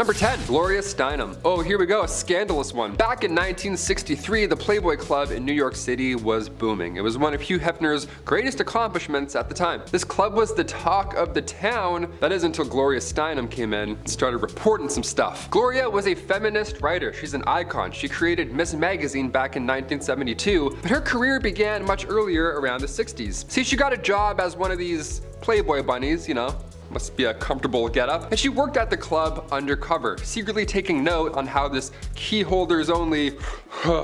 Number 10, Gloria Steinem. Oh, here we go, a scandalous one. Back in 1963, the Playboy Club in New York City was booming. It was one of Hugh Hefner's greatest accomplishments at the time. This club was the talk of the town, that is until Gloria Steinem came in and started reporting some stuff. Gloria was a feminist writer. She's an icon. She created Miss Magazine back in 1972, but her career began much earlier, around the 60s. See, she got a job as one of these Playboy bunnies, you know, must be a comfortable getup, and she worked at the club undercover, secretly taking note on how this key holders only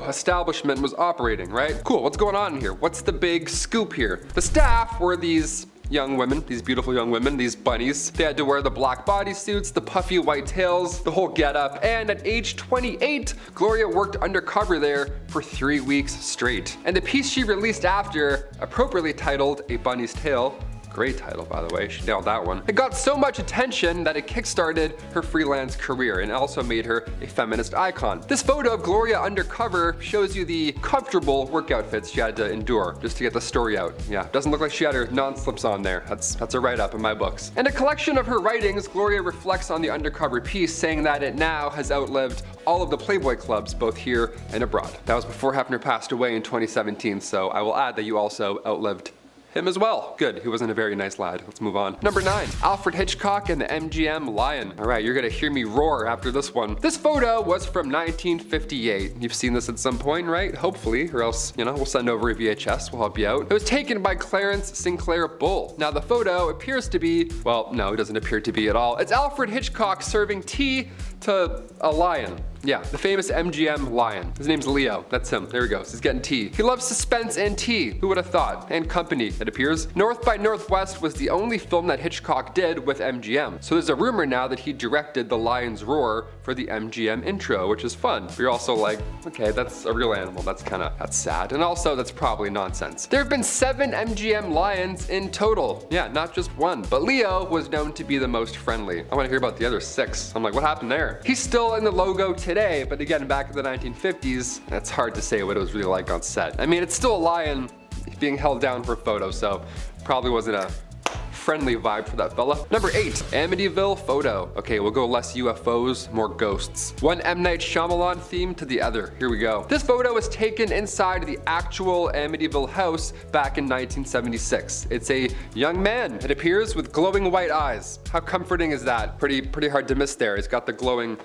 establishment was operating, right? Cool, what's going on here? What's the big scoop here? The staff were these young women, these beautiful young women, these bunnies. They had to wear the black bodysuits, the puffy white tails, the whole getup, and at age 28, Gloria worked undercover there for 3 weeks straight. And the piece she released after, appropriately titled A Bunny's Tale, great title, by the way, she nailed that one. It got so much attention that it kickstarted her freelance career and also made her a feminist icon. This photo of Gloria undercover shows you the comfortable work outfits she had to endure just to get the story out. Yeah, doesn't look like she had her non-slips on there. That's a write-up in my books. In a collection of her writings, Gloria reflects on the undercover piece, saying that it now has outlived all of the Playboy clubs, both here and abroad. That was before Hefner passed away in 2017, so I will add that you also outlived him as well. Good, he wasn't a very nice lad. Let's move on. Number 9, Alfred Hitchcock and the MGM Lion. All right, you're gonna hear me roar after this one. This photo was from 1958. You've seen this at some point, right? Hopefully, or else, you know, we'll send over a VHS, we'll help you out. It was taken by Clarence Sinclair Bull. Now the photo appears to be, well, no, it doesn't appear to be at all. It's Alfred Hitchcock serving tea to a lion. Yeah, the famous MGM lion. His name's Leo. That's him. There he goes. He's getting tea. He loves suspense and tea. Who would have thought? And company, it appears. North by Northwest was the only film that Hitchcock did with MGM. So there's a rumor now that he directed The Lion's Roar for the MGM intro, which is fun. But you're also like, okay, that's a real animal. That's sad. And also, that's probably nonsense. There have been 7 MGM lions in total. Yeah, not just one. But Leo was known to be the most friendly. I want to hear about the other 6. I'm like, what happened there? He's still in the logo today, but again, back in the 1950s, it's hard to say what it was really like on set. I mean, it's still a lion being held down for a photo, so probably wasn't a friendly vibe for that fella. Number 8, Amityville Photo. Okay, we'll go less UFOs, more ghosts. One M. Night Shyamalan theme to the other. Here we go. This photo was taken inside the actual Amityville house back in 1976. It's a young man, it appears, with glowing white eyes. How comforting is that? Pretty hard to miss there. He's got the glowing.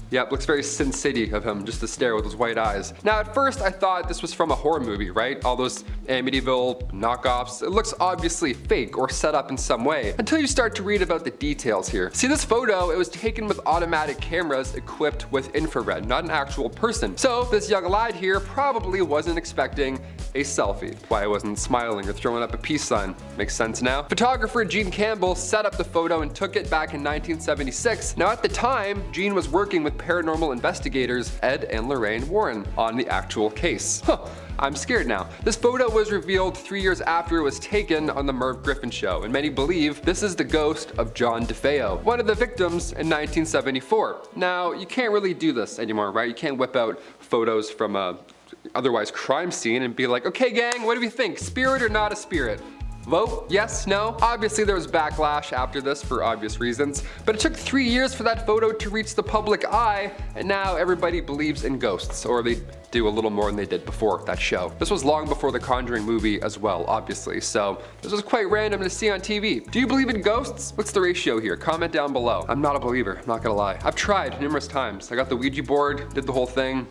Yep, looks very Sin City of him, just to stare with those white eyes. Now at first I thought this was from a horror movie, right? All those Amityville knockoffs. It looks obviously fake or set up in some way, until you start to read about the details here. See this photo, it was taken with automatic cameras equipped with infrared, not an actual person. So this young lad here probably wasn't expecting a selfie. Why I wasn't smiling or throwing up a peace sign. Makes sense now. Photographer Gene Campbell set up the photo and took it back in 1976. Now at the time, Gene was working with paranormal investigators Ed and Lorraine Warren on the actual case. I'm scared now. This photo was revealed 3 years after it was taken on the Merv Griffin show, and many believe this is the ghost of John DeFeo, one of the victims in 1974. Now, you can't really do this anymore, right? You can't whip out photos from a otherwise crime scene and be like, okay gang, what do we think? Spirit or not a spirit? Vote? Yes? No? Obviously there was backlash after this for obvious reasons, but it took 3 years for that photo to reach the public eye, and now everybody believes in ghosts, or they do a little more than they did before that show. This was long before the Conjuring movie as well, obviously, so this was quite random to see on TV. Do you believe in ghosts? What's the ratio here? Comment down below. I'm not a believer, I'm not gonna lie. I've tried numerous times. I got the Ouija board, did the whole thing.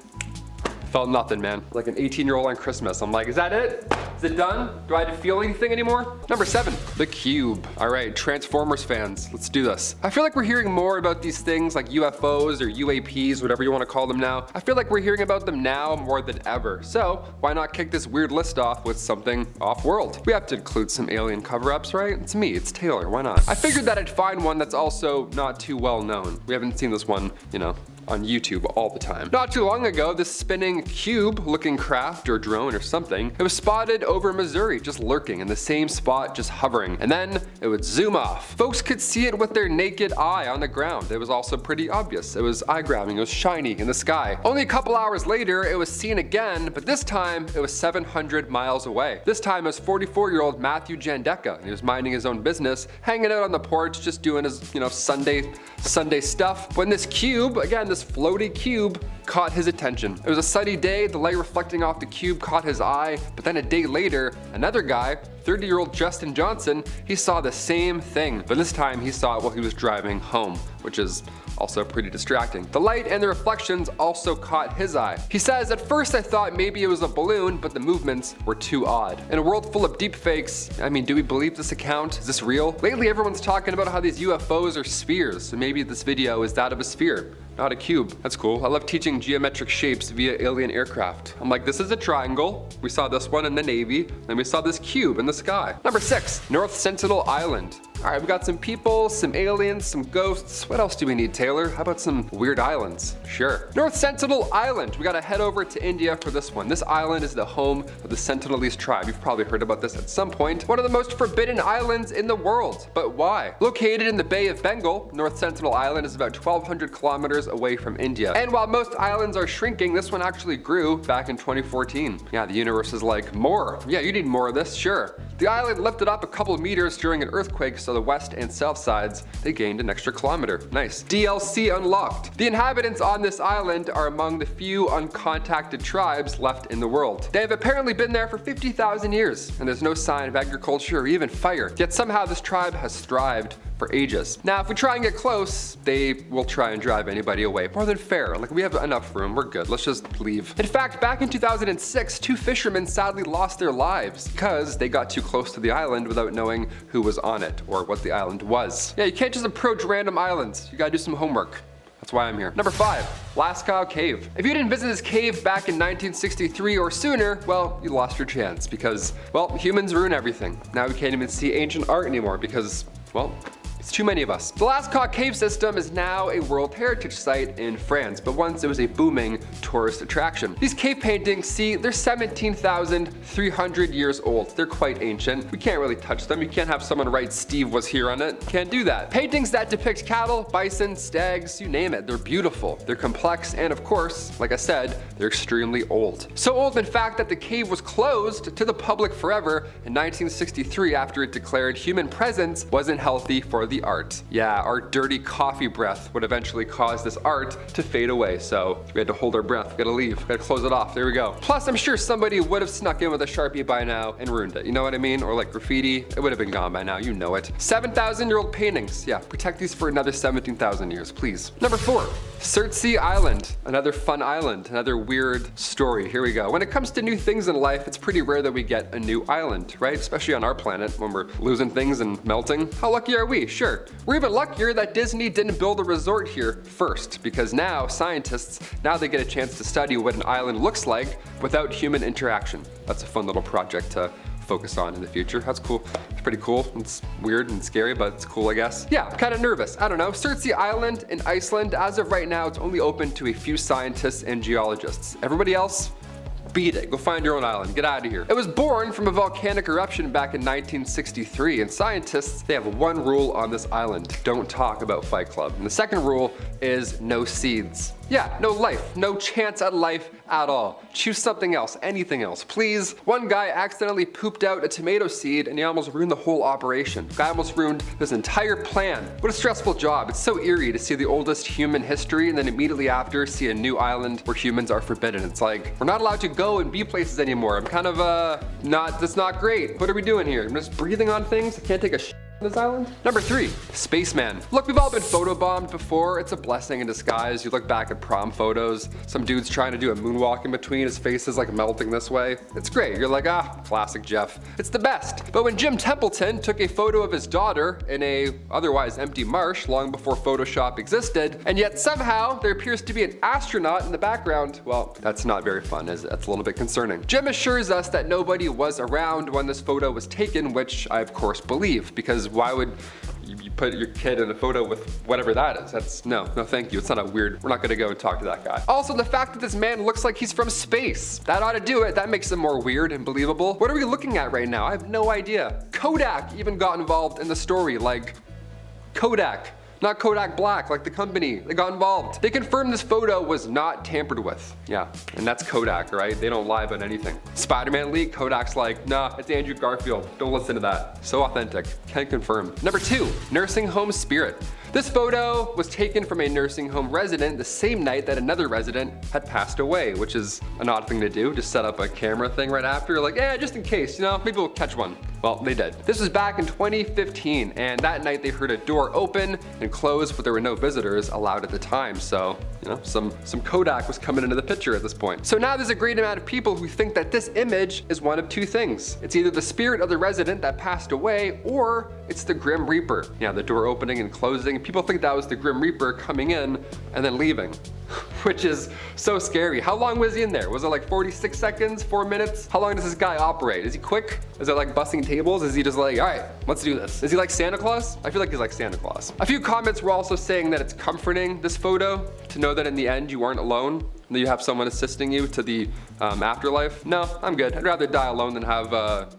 Felt nothing, man. Like an 18-year-old on Christmas. I'm like, is that it? Is it done? Do I have to feel anything anymore? Number 7, The Cube. All right, Transformers fans, let's do this. I feel like we're hearing more about these things like UFOs or UAPs, whatever you want to call them now. I feel like we're hearing about them now more than ever. So why not kick this weird list off with something off-world? We have to include some alien cover-ups, right? It's me, it's Taylor, why not? I figured that I'd find one that's also not too well known. We haven't seen this one, you know, on YouTube all the time. Not too long ago, this spinning cube-looking craft or drone or something, it was spotted over Missouri, just lurking in the same spot, just hovering. And then it would zoom off. Folks could see it with their naked eye on the ground. It was also pretty obvious. It was eye-grabbing, it was shiny in the sky. Only a couple hours later, it was seen again, but this time it was 700 miles away. This time it was 44-year-old Matthew Jandeka. He was minding his own business, hanging out on the porch, just doing his, Sunday stuff, when this cube, again, this floaty cube, caught his attention. It was a sunny day, the light reflecting off the cube caught his eye, but then a day later, another guy, 30-year-old Justin Johnson, he saw the same thing, but this time he saw it while he was driving home, which is also pretty distracting. The light and the reflections also caught his eye. He says, "At first I thought maybe it was a balloon, but the movements were too odd." In a world full of deepfakes, do we believe this account? Is this real? Lately everyone's talking about how these UFOs are spheres, so maybe this video is that of a sphere, not a cube. That's cool. I love teaching geometric shapes via alien aircraft. I'm like, this is a triangle. We saw this one in the Navy, and we saw this cube in the sky. Number 6, North Sentinel Island. All right, we got some people, some aliens, some ghosts. What else do we need, Taylor? How about some weird islands? Sure. North Sentinel Island. We gotta head over to India for this one. This island is the home of the Sentinelese tribe. You've probably heard about this at some point. One of the most forbidden islands in the world. But why? Located in the Bay of Bengal, North Sentinel Island is about 1,200 kilometers away from India. And while most islands are shrinking, this one actually grew back in 2014. Yeah, the universe is like, more. Yeah, you need more of this, sure. The island lifted up a couple meters during an earthquake, so the west and south sides, they gained an extra kilometer. Nice. DLC unlocked. The inhabitants on this island are among the few uncontacted tribes left in the world. They have apparently been there for 50,000 years, and there's no sign of agriculture or even fire. Yet somehow this tribe has thrived for ages. Now, if we try and get close, they will try and drive anybody away. More than fair. Like, we have enough room. We're good. Let's just leave. In fact, back in 2006, 2 fishermen sadly lost their lives because they got too close to the island without knowing who was on it or what the island was. Yeah, you can't just approach random islands. You gotta do some homework. That's why I'm here. Number 5, Lasko Cave. If you didn't visit this cave back in 1963 or sooner, well, you lost your chance because, well, humans ruin everything. Now we can't even see ancient art anymore because, well, it's too many of us. The Lasko Cave system is now a World Heritage Site in France, but once it was a booming tourist attraction. These cave paintings, see, they're 17,300 years old. They're quite ancient. We can't really touch them. You can't have someone write Steve was here on it. Can't do that. Paintings that depict cattle, bison, stags, you name it. They're beautiful. They're complex, and of course, like I said, they're extremely old. So old, in fact, that the cave was closed to the public forever in 1963 after it declared human presence wasn't healthy for the art. Yeah, our dirty coffee breath would eventually cause this art to fade away, so we had to hold our breath. We gotta leave. We gotta close it off. There we go. Plus, I'm sure somebody would have snuck in with a Sharpie by now and ruined it. You know what I mean? Or like graffiti. It would have been gone by now. You know it. 7,000-year-old paintings. Yeah, protect these for another 17,000 years, please. Number 4, Cersei Island. Another fun island. Another weird story. Here we go. When it comes to new things in life, it's pretty rare that we get a new island, right? Especially on our planet when we're losing things and melting. How lucky are we? Sure. We're even luckier that Disney didn't build a resort here first, because now scientists, now they get a chance to study what an island looks like without human interaction. That's a fun little project to focus on in the future. That's cool. It's pretty cool. It's weird and scary, but it's cool, I guess. Yeah, I'm kind of nervous. I don't know. Cersei Island in Iceland, as of right now, it's only open to a few scientists and geologists. Everybody else, beat it. Go find your own island. Get out of here. It was born from a volcanic eruption back in 1963, and scientists, they have one rule on this island. Don't talk about Fight Club. And the second rule is no seeds. Yeah, no life, no chance at life at all. Choose something else, anything else, please. One guy accidentally pooped out a tomato seed and he almost ruined the whole operation. The guy almost ruined his entire plan. What a stressful job. It's so eerie to see the oldest human history and then immediately after see a new island where humans are forbidden. It's like, we're not allowed to go and be places anymore. I'm kind of, that's not great. What are we doing here? I'm just breathing on things? I can't take a shit on this island? Number 3, Spaceman. Look, we've all been photobombed before. It's a blessing in disguise. You look back at prom photos, some dude's trying to do a moonwalk in between, his face is like melting this way. It's great. You're like, classic Jeff. It's the best. But when Jim Templeton took a photo of his daughter in a otherwise empty marsh long before Photoshop existed, and yet somehow there appears to be an astronaut in the background, well, that's not very fun, is it? That's a little bit concerning. Jim assures us that nobody was around when this photo was taken, which I of course believe, because why would you put your kid in a photo with whatever that is. That's, no thank you. It's not a weird, we're not gonna go and talk to that guy. Also, the fact that this man looks like he's from space, that ought to do it. That makes him more weird and believable. What are we looking at right now? I have no idea. Kodak even got involved in the story, like Kodak. Not Kodak Black, like the company. They got involved. They confirmed this photo was not tampered with. Yeah, and that's Kodak, right? They don't lie about anything. Spider-Man leak, Kodak's like, nah, it's Andrew Garfield. Don't listen to that. So authentic. Can confirm. Number 2, nursing home spirit. This photo was taken from a nursing home resident the same night that another resident had passed away, which is an odd thing to do. Just set up a camera thing right after, like, yeah, just in case, you know, maybe we'll catch one. Well, they did. This was back in 2015, and that night they heard a door open and close, but there were no visitors allowed at the time. So, you know, some Kodak was coming into the picture at this point. So now there's a great amount of people who think that this image is one of two things. It's either the spirit of the resident that passed away, or it's the Grim Reaper. Yeah, the door opening and closing. People think that was the Grim Reaper coming in and then leaving, which is so scary. How long was he in there? Was it like 46 seconds, 4 minutes? How long does this guy operate? Is he quick? Is it like busting tables? Is he just like, all right, let's do this? Is he like Santa Claus? I feel like he's like Santa Claus. A few comments were also saying that it's comforting, this photo, to know that in the end you aren't alone, that you have someone assisting you to the afterlife. No, I'm good. I'd rather die alone than have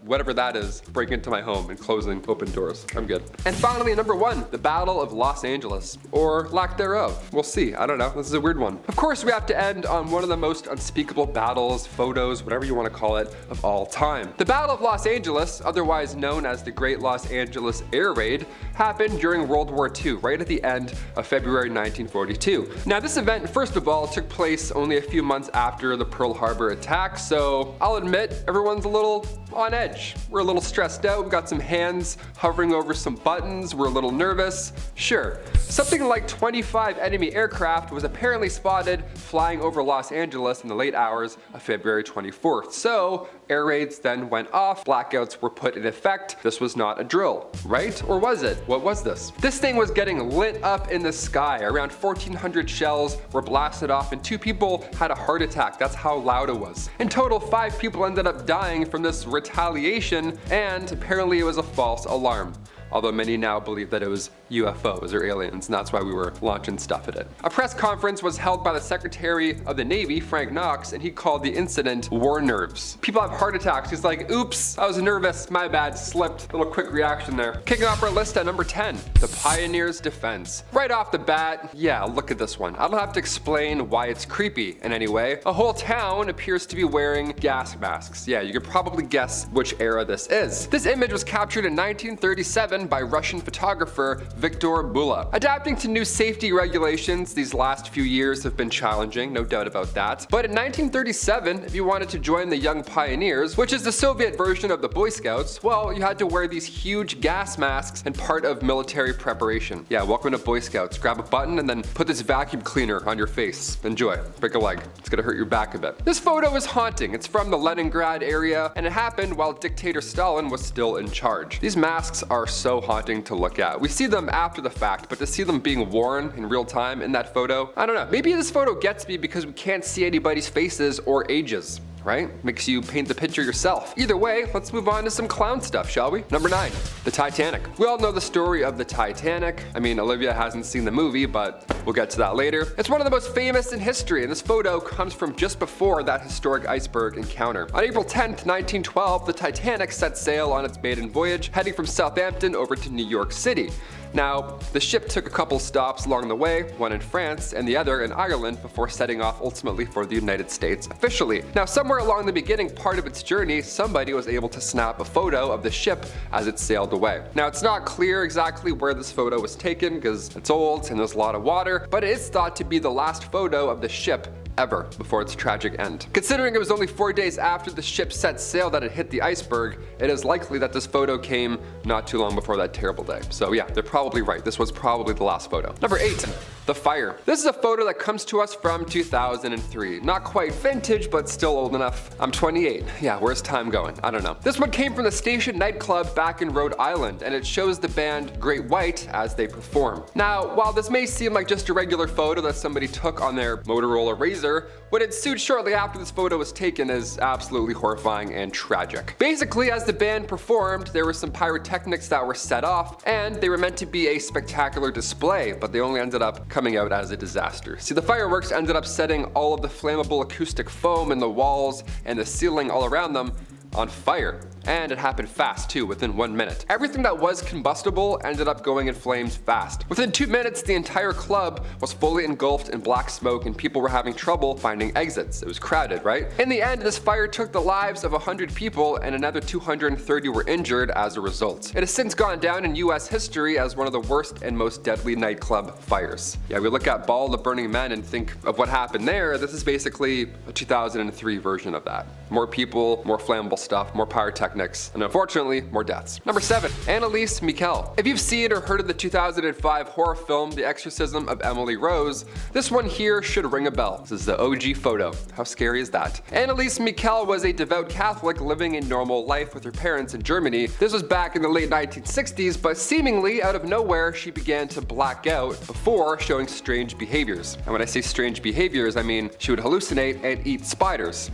whatever that is break into my home and closing open doors. I'm good. And finally, number 1, the Battle of Los Angeles, or lack thereof. We'll see. I don't know. This is a weird one. Of course, we have to end on one of the most unspeakable battles, photos, whatever you want to call it, of all time. The Battle of Los Angeles, otherwise known as the Great Los Angeles Air Raid, happened during World War II, right at the end of February 1942. Now, this event, first of all, took place only a few months after the Pearl Harbor attack, so I'll admit everyone's a little on edge. We're a little stressed out, we've got some hands hovering over some buttons, we're a little nervous. Sure. Something like 25 enemy aircraft was apparently spotted flying over Los Angeles in the late hours of February 24th. So air raids then went off, blackouts were put in effect. This was not a drill, right? Or was it? What was this? This thing was getting lit up in the sky. Around 1,400 shells were blasted off and 2 people had a heart attack. That's how loud it was. In total, 5 people ended up dying from this retaliation, and apparently it was a false alarm. Although many now believe that it was UFOs or aliens, and that's why we were launching stuff at it. A press conference was held by the Secretary of the Navy, Frank Knox, and he called the incident war nerves. People have heart attacks. He's like, oops, I was nervous, my bad, slipped. Little quick reaction there. Kicking off our list at number 10, the Pioneers' Defense. Right off the bat, yeah, look at this one. I don't have to explain why it's creepy in any way. A whole town appears to be wearing gas masks. Yeah, you could probably guess which era this is. This image was captured in 1937 by Russian photographer Viktor Bula. Adapting to new safety regulations these last few years have been challenging, no doubt about that. But in 1937, if you wanted to join the Young Pioneers, which is the Soviet version of the Boy Scouts, well, you had to wear these huge gas masks and part of military preparation. Yeah, welcome to Boy Scouts. Grab a button and then put this vacuum cleaner on your face. Enjoy. Break a leg. It's gonna hurt your back a bit. This photo is haunting. It's from the Leningrad area, and it happened while dictator Stalin was still in charge. These masks are so haunting to look at. We see them after the fact, but to see them being worn in real time in that photo, I don't know. Maybe this photo gets me because we can't see anybody's faces or ages, right? Makes you paint the picture yourself. Either way, let's move on to some clown stuff, shall we? Number 9, the Titanic. We all know the story of the Titanic. I mean, Olivia hasn't seen the movie, but we'll get to that later. It's one of the most famous in history, and this photo comes from just before that historic iceberg encounter. On April 10th, 1912, the Titanic set sail on its maiden voyage, heading from Southampton over to New York City. Now, the ship took a couple stops along the way, one in France and the other in Ireland, before setting off ultimately for the United States officially. Now, somewhere along the beginning part of its journey, somebody was able to snap a photo of the ship as it sailed away. Now, it's not clear exactly where this photo was taken because it's old and there's a lot of water, but it is thought to be the last photo of the ship ever before its tragic end. Considering it was only 4 days after the ship set sail that it hit the iceberg, it is likely that this photo came not too long before that terrible day. So yeah, they're probably right. This was probably the last photo. Number 8, The fire. This is a photo that comes to us from 2003. Not quite vintage, but still old enough. I'm 28. Yeah, where's time going? I don't know. This one came from the Station nightclub back in Rhode Island, and it shows the band Great White as they perform. Now, while this may seem like just a regular photo that somebody took on their Motorola Razr, what ensued shortly after this photo was taken is absolutely horrifying and tragic. Basically, as the band performed, there were some pyrotechnics that were set off, and they were meant to be a spectacular display, but they only ended up coming out as a disaster. See, the fireworks ended up setting all of the flammable acoustic foam in the walls and the ceiling all around them on fire. And it happened fast too, within 1 minute. Everything that was combustible ended up going in flames fast. Within 2 minutes, the entire club was fully engulfed in black smoke and people were having trouble finding exits. It was crowded, right? In the end, this fire took the lives of 100 people and another 230 were injured as a result. It has since gone down in US history as one of the worst and most deadly nightclub fires. Yeah, we look at Ball of Burning Men and think of what happened there. This is basically a 2003 version of that. More people, more flammable stuff, more pyrotechnics, and unfortunately, more deaths. Number 7. Annelise Mikhail. If you've seen or heard of the 2005 horror film The Exorcism of Emily Rose, this one here should ring a bell. This is the OG photo. How scary is that? Annelise Mikhail was a devout Catholic living a normal life with her parents in Germany. This was back in the late 1960s, but seemingly out of nowhere, she began to black out before showing strange behaviors. And when I say strange behaviors, I mean she would hallucinate and eat spiders.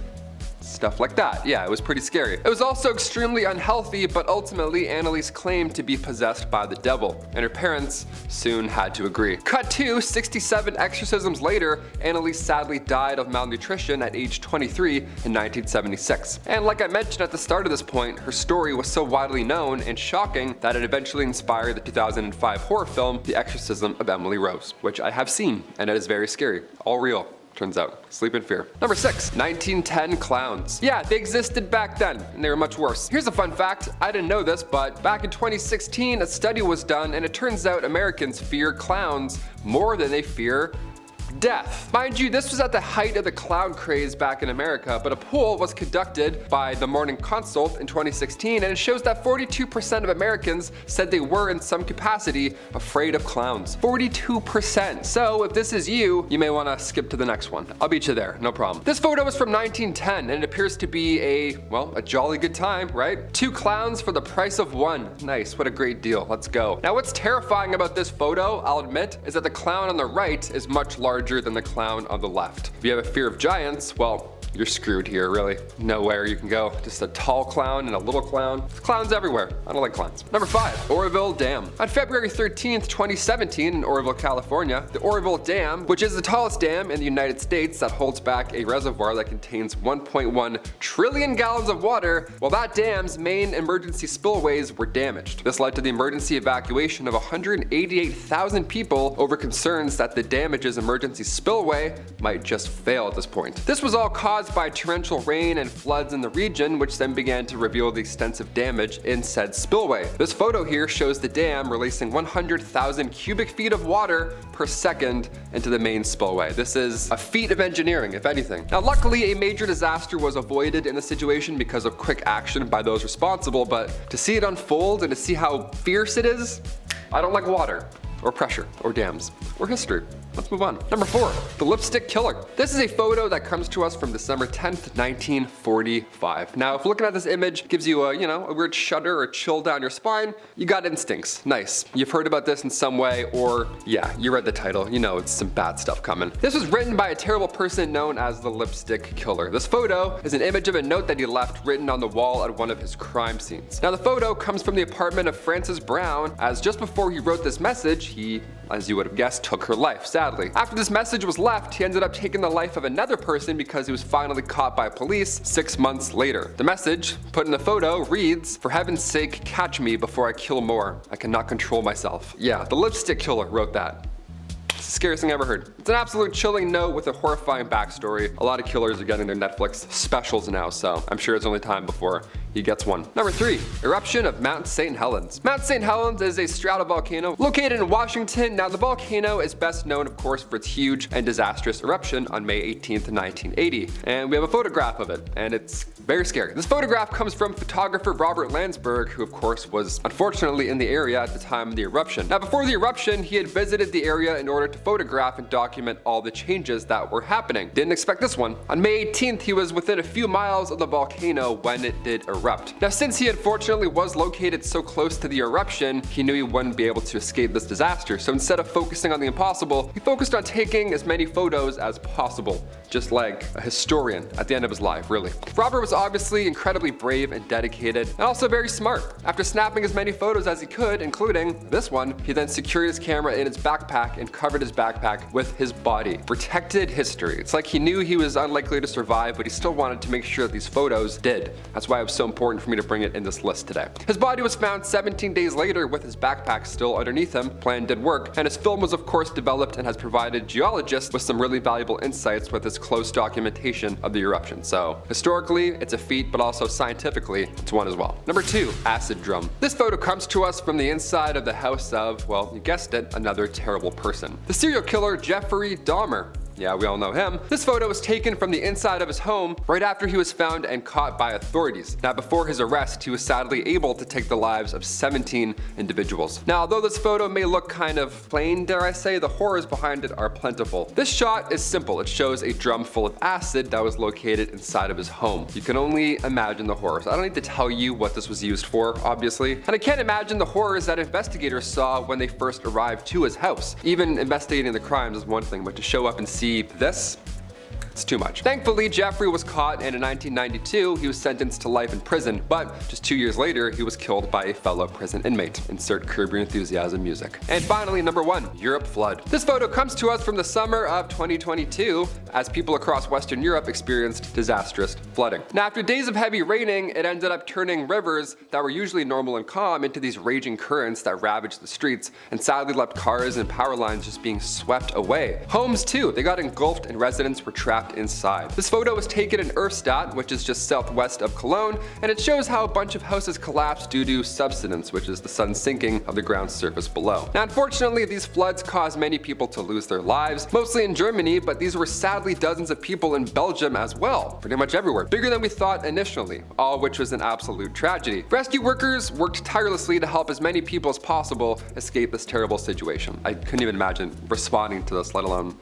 Stuff like that. Yeah, it was pretty scary. It was also extremely unhealthy, but ultimately Annelise claimed to be possessed by the devil, and her parents soon had to agree. Cut to 67 exorcisms later, Annelise sadly died of malnutrition at age 23 in 1976. And like I mentioned at the start of this point, her story was so widely known and shocking that it eventually inspired the 2005 horror film The Exorcism of Emily Rose, which I have seen, and it is very scary. All real. Turns out. Sleep in fear. Number 6. 1910 clowns. Yeah, they existed back then, and they were much worse. Here's a fun fact. I didn't know this, but back in 2016, a study was done, and it turns out Americans fear clowns more than they fear death. Mind you, this was at the height of the clown craze back in America, but a poll was conducted by the Morning Consult in 2016, and it shows that 42% of Americans said they were in some capacity afraid of clowns. 42%. So if this is you, you may want to skip to the next one. I'll beat you there, no problem. This photo is from 1910, and it appears to be a jolly good time, right? 2 clowns for the price of 1. Nice, what a great deal. Let's go. Now what's terrifying about this photo, I'll admit, is that the clown on the right is much larger than the clown on the left. If you have a fear of giants, well, you're screwed here, really. Nowhere you can go. Just a tall clown and a little clown. There's clowns everywhere. I don't like clowns. Number 5. Oroville Dam. On February 13th, 2017 in Oroville, California, the Oroville Dam, which is the tallest dam in the United States that holds back a reservoir that contains 1.1 trillion gallons of water, well, that dam's main emergency spillways were damaged. This led to the emergency evacuation of 188,000 people over concerns that the damage's emergency spillway might just fail at this point. This was all caused by torrential rain and floods in the region, which then began to reveal the extensive damage in said spillway. This photo here shows the dam releasing 100,000 cubic feet of water per second into the main spillway. This is a feat of engineering, if anything. Now, luckily, a major disaster was avoided in the situation because of quick action by those responsible, but to see it unfold and to see how fierce it is, I don't like water, or pressure, or dams, or history. Let's move on. Number 4, the lipstick killer. This is a photo that comes to us from December 10th, 1945. Now, if looking at this image gives you a weird shudder or chill down your spine, you got instincts. Nice. You've heard about this in some way, or yeah, you read the title. You know it's some bad stuff coming. This was written by a terrible person known as the lipstick killer. This photo is an image of a note that he left written on the wall at one of his crime scenes. Now, the photo comes from the apartment of Frances Brown, as just before he wrote this message, he, as you would have guessed, took her life, sadly. After this message was left, he ended up taking the life of another person because he was finally caught by police 6 months later. The message, put in the photo, reads, "For heaven's sake, catch me before I kill more. I cannot control myself." Yeah, the lipstick killer wrote that. It's the scariest thing I ever heard. It's an absolute chilling note with a horrifying backstory. A lot of killers are getting their Netflix specials now, so I'm sure it's only time before he gets one. Number 3. Eruption of Mount Saint Helens. Mount Saint Helens is a stratovolcano located in Washington. Now, the volcano is best known, of course, for its huge and disastrous eruption on May 18th, 1980. And we have a photograph of it, and it's very scary. This photograph comes from photographer Robert Landsberg, who of course was unfortunately in the area at the time of the eruption. Now, before the eruption, he had visited the area in order to photograph and document all the changes that were happening. Didn't expect this one. On May 18th, he was within a few miles of the volcano when it did erupt. Now, since he unfortunately was located so close to the eruption, he knew he wouldn't be able to escape this disaster. So instead of focusing on the impossible, he focused on taking as many photos as possible. Just like a historian at the end of his life, really. Robert was obviously incredibly brave and dedicated, and also very smart. After snapping as many photos as he could, including this one, he then secured his camera in his backpack and covered his backpack with his body. Protected history. It's like he knew he was unlikely to survive, but he still wanted to make sure that these photos did. That's why it was so important for me to bring it in this list today. His body was found 17 days later with his backpack still underneath him. Plan did work, and his film was of course developed and has provided geologists with some really valuable insights with his close documentation of the eruption. So historically, it's a feat, but also scientifically, it's one as well. Number 2, acid drum. This photo comes to us from the inside of the house of, well, you guessed it, another terrible person. The serial killer Jeffrey Dahmer. Yeah, we all know him. This photo was taken from the inside of his home right after he was found and caught by authorities. Now, before his arrest, he was sadly able to take the lives of 17 individuals. Now, although this photo may look kind of plain, dare I say, the horrors behind it are plentiful. This shot is simple. It shows a drum full of acid that was located inside of his home. You can only imagine the horrors. I don't need to tell you what this was used for, obviously. And I can't imagine the horrors that investigators saw when they first arrived to his house. Even investigating the crimes is one thing, but to show up and see this, it's too much. Thankfully, Jeffrey was caught, and in 1992, he was sentenced to life in prison, but just 2 years later, he was killed by a fellow prison inmate. Insert Curb Your Enthusiasm music. And finally, number 1, Europe flood. This photo comes to us from the summer of 2022, as people across Western Europe experienced disastrous flooding. Now, after days of heavy raining, it ended up turning rivers that were usually normal and calm into these raging currents that ravaged the streets, and sadly left cars and power lines just being swept away. Homes too, they got engulfed and residents were trapped inside. This photo was taken in Erfstadt, which is just southwest of Cologne, and it shows how a bunch of houses collapsed due to subsidence, which is the sun sinking of the ground surface below. Now, unfortunately, these floods caused many people to lose their lives, mostly in Germany, but these were sadly dozens of people in Belgium as well, pretty much everywhere. Bigger than we thought initially, all of which was an absolute tragedy. Rescue workers worked tirelessly to help as many people as possible escape this terrible situation. I couldn't even imagine responding to this, let alone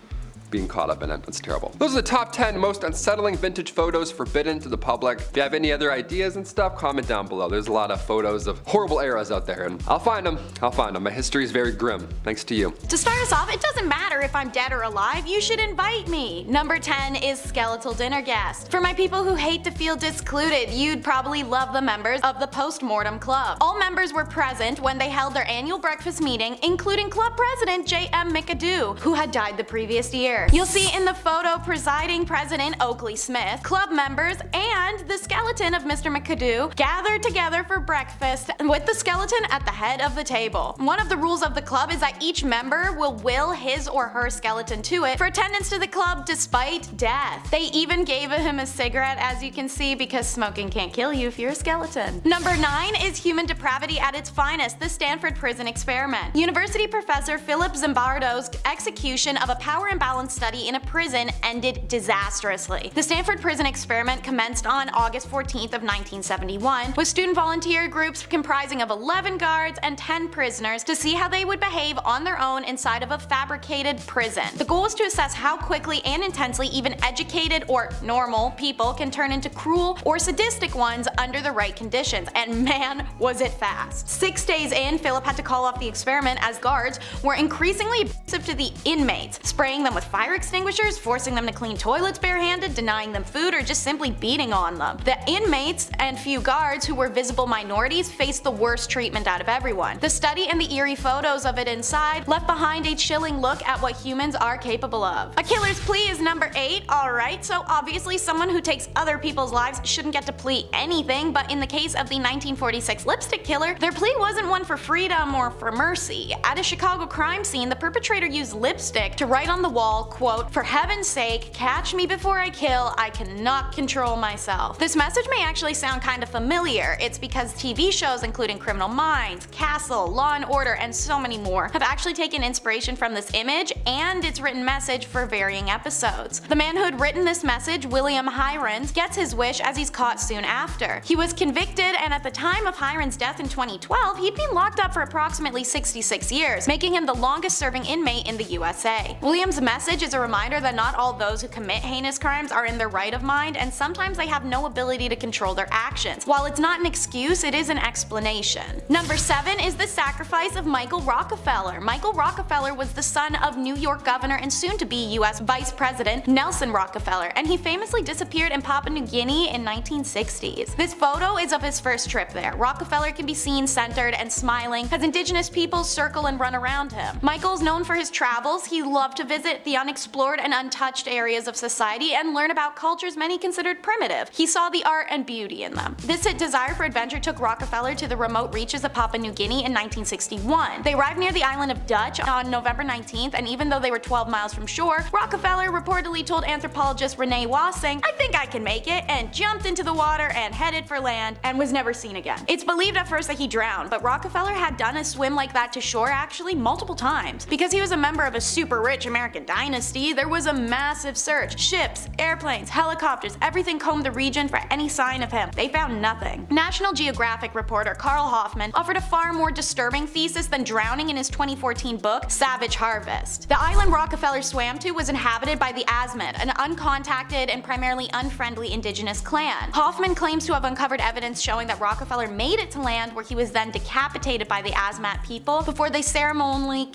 being caught up in it. It's terrible. Those are the top 10 most unsettling vintage photos forbidden to the public. If you have any other ideas and stuff, comment down below. There's a lot of photos of horrible eras out there, and I'll find them. My history is very grim, thanks to you. To start us off, it doesn't matter if I'm dead or alive, you should invite me. Number 10 is skeletal dinner guest. For my people who hate to feel discluded, you'd probably love the members of the Postmortem Club. All members were present when they held their annual breakfast meeting, including club president J.M. McAdoo, who had died the previous year. You'll see in the photo presiding President Oakley Smith, club members, and the skeleton of Mr. McAdoo gathered together for breakfast with the skeleton at the head of the table. One of the rules of the club is that each member will will his or her skeleton to it for attendance to the club despite death. They even gave him a cigarette, as you can see, because smoking can't kill you if you're a skeleton. Number 9 is human depravity at its finest, the Stanford Prison Experiment. University professor Philip Zimbardo's execution of a power imbalance study in a prison ended disastrously. The Stanford Prison Experiment commenced on August 14th of 1971 with student volunteer groups comprising of 11 guards and 10 prisoners to see how they would behave on their own inside of a fabricated prison. The goal was to assess how quickly and intensely even educated or normal people can turn into cruel or sadistic ones under the right conditions, and man was it fast. 6 days in, Philip had to call off the experiment as guards were increasingly abusive to the inmates, spraying them with fire extinguishers, forcing them to clean toilets barehanded, denying them food, or just simply beating on them. The inmates and few guards who were visible minorities faced the worst treatment out of everyone. The study and the eerie photos of it inside left behind a chilling look at what humans are capable of. A killer's plea is number 8, alright, so obviously someone who takes other people's lives shouldn't get to plea anything, but in the case of the 1946 lipstick killer, their plea wasn't one for freedom or for mercy. At a Chicago crime scene, the perpetrator used lipstick to write on the wall, quote, "For heaven's sake, catch me before I kill, I cannot control myself." This message may actually sound kind of familiar. It's because TV shows including Criminal Minds, Castle, Law and Order, and so many more have actually taken inspiration from this image and its written message for varying episodes. The man who had written this message, William Hirons, gets his wish as he's caught soon after. He was convicted, and at the time of Hirons' death in 2012, he'd been locked up for approximately 66 years, making him the longest serving inmate in the USA. William's message is a reminder that not all those who commit heinous crimes are in their right of mind, and sometimes they have no ability to control their actions. While it's not an excuse, it is an explanation. Number 7 is the sacrifice of Michael Rockefeller. Michael Rockefeller was the son of New York Governor and soon-to-be US Vice President Nelson Rockefeller, and he famously disappeared in Papua New Guinea in 1960s. This photo is of his first trip there. Rockefeller can be seen centered and smiling as indigenous peoples circle and run around him. Michael's known for his travels. He loved to visit the unexplored and untouched areas of society and learn about cultures many considered primitive. He saw the art and beauty in them. This desire for adventure took Rockefeller to the remote reaches of Papua New Guinea in 1961. They arrived near the island of Dutch on November 19th, and even though they were 12 miles from shore, Rockefeller reportedly told anthropologist Renee Wassing, "I think I can make it," and jumped into the water and headed for land and was never seen again. It's believed at first that he drowned, but Rockefeller had done a swim like that to shore actually multiple times. Because he was a member of a super rich American dynasty, there was a massive search. Ships, airplanes, helicopters, everything combed the region for any sign of him. They found nothing. National Geographic reporter Carl Hoffman offered a far more disturbing thesis than drowning in his 2014 book, Savage Harvest. The island Rockefeller swam to was inhabited by the Asmat, an uncontacted and primarily unfriendly indigenous clan. Hoffman claims to have uncovered evidence showing that Rockefeller made it to land, where he was then decapitated by the Asmat people before they ceremonially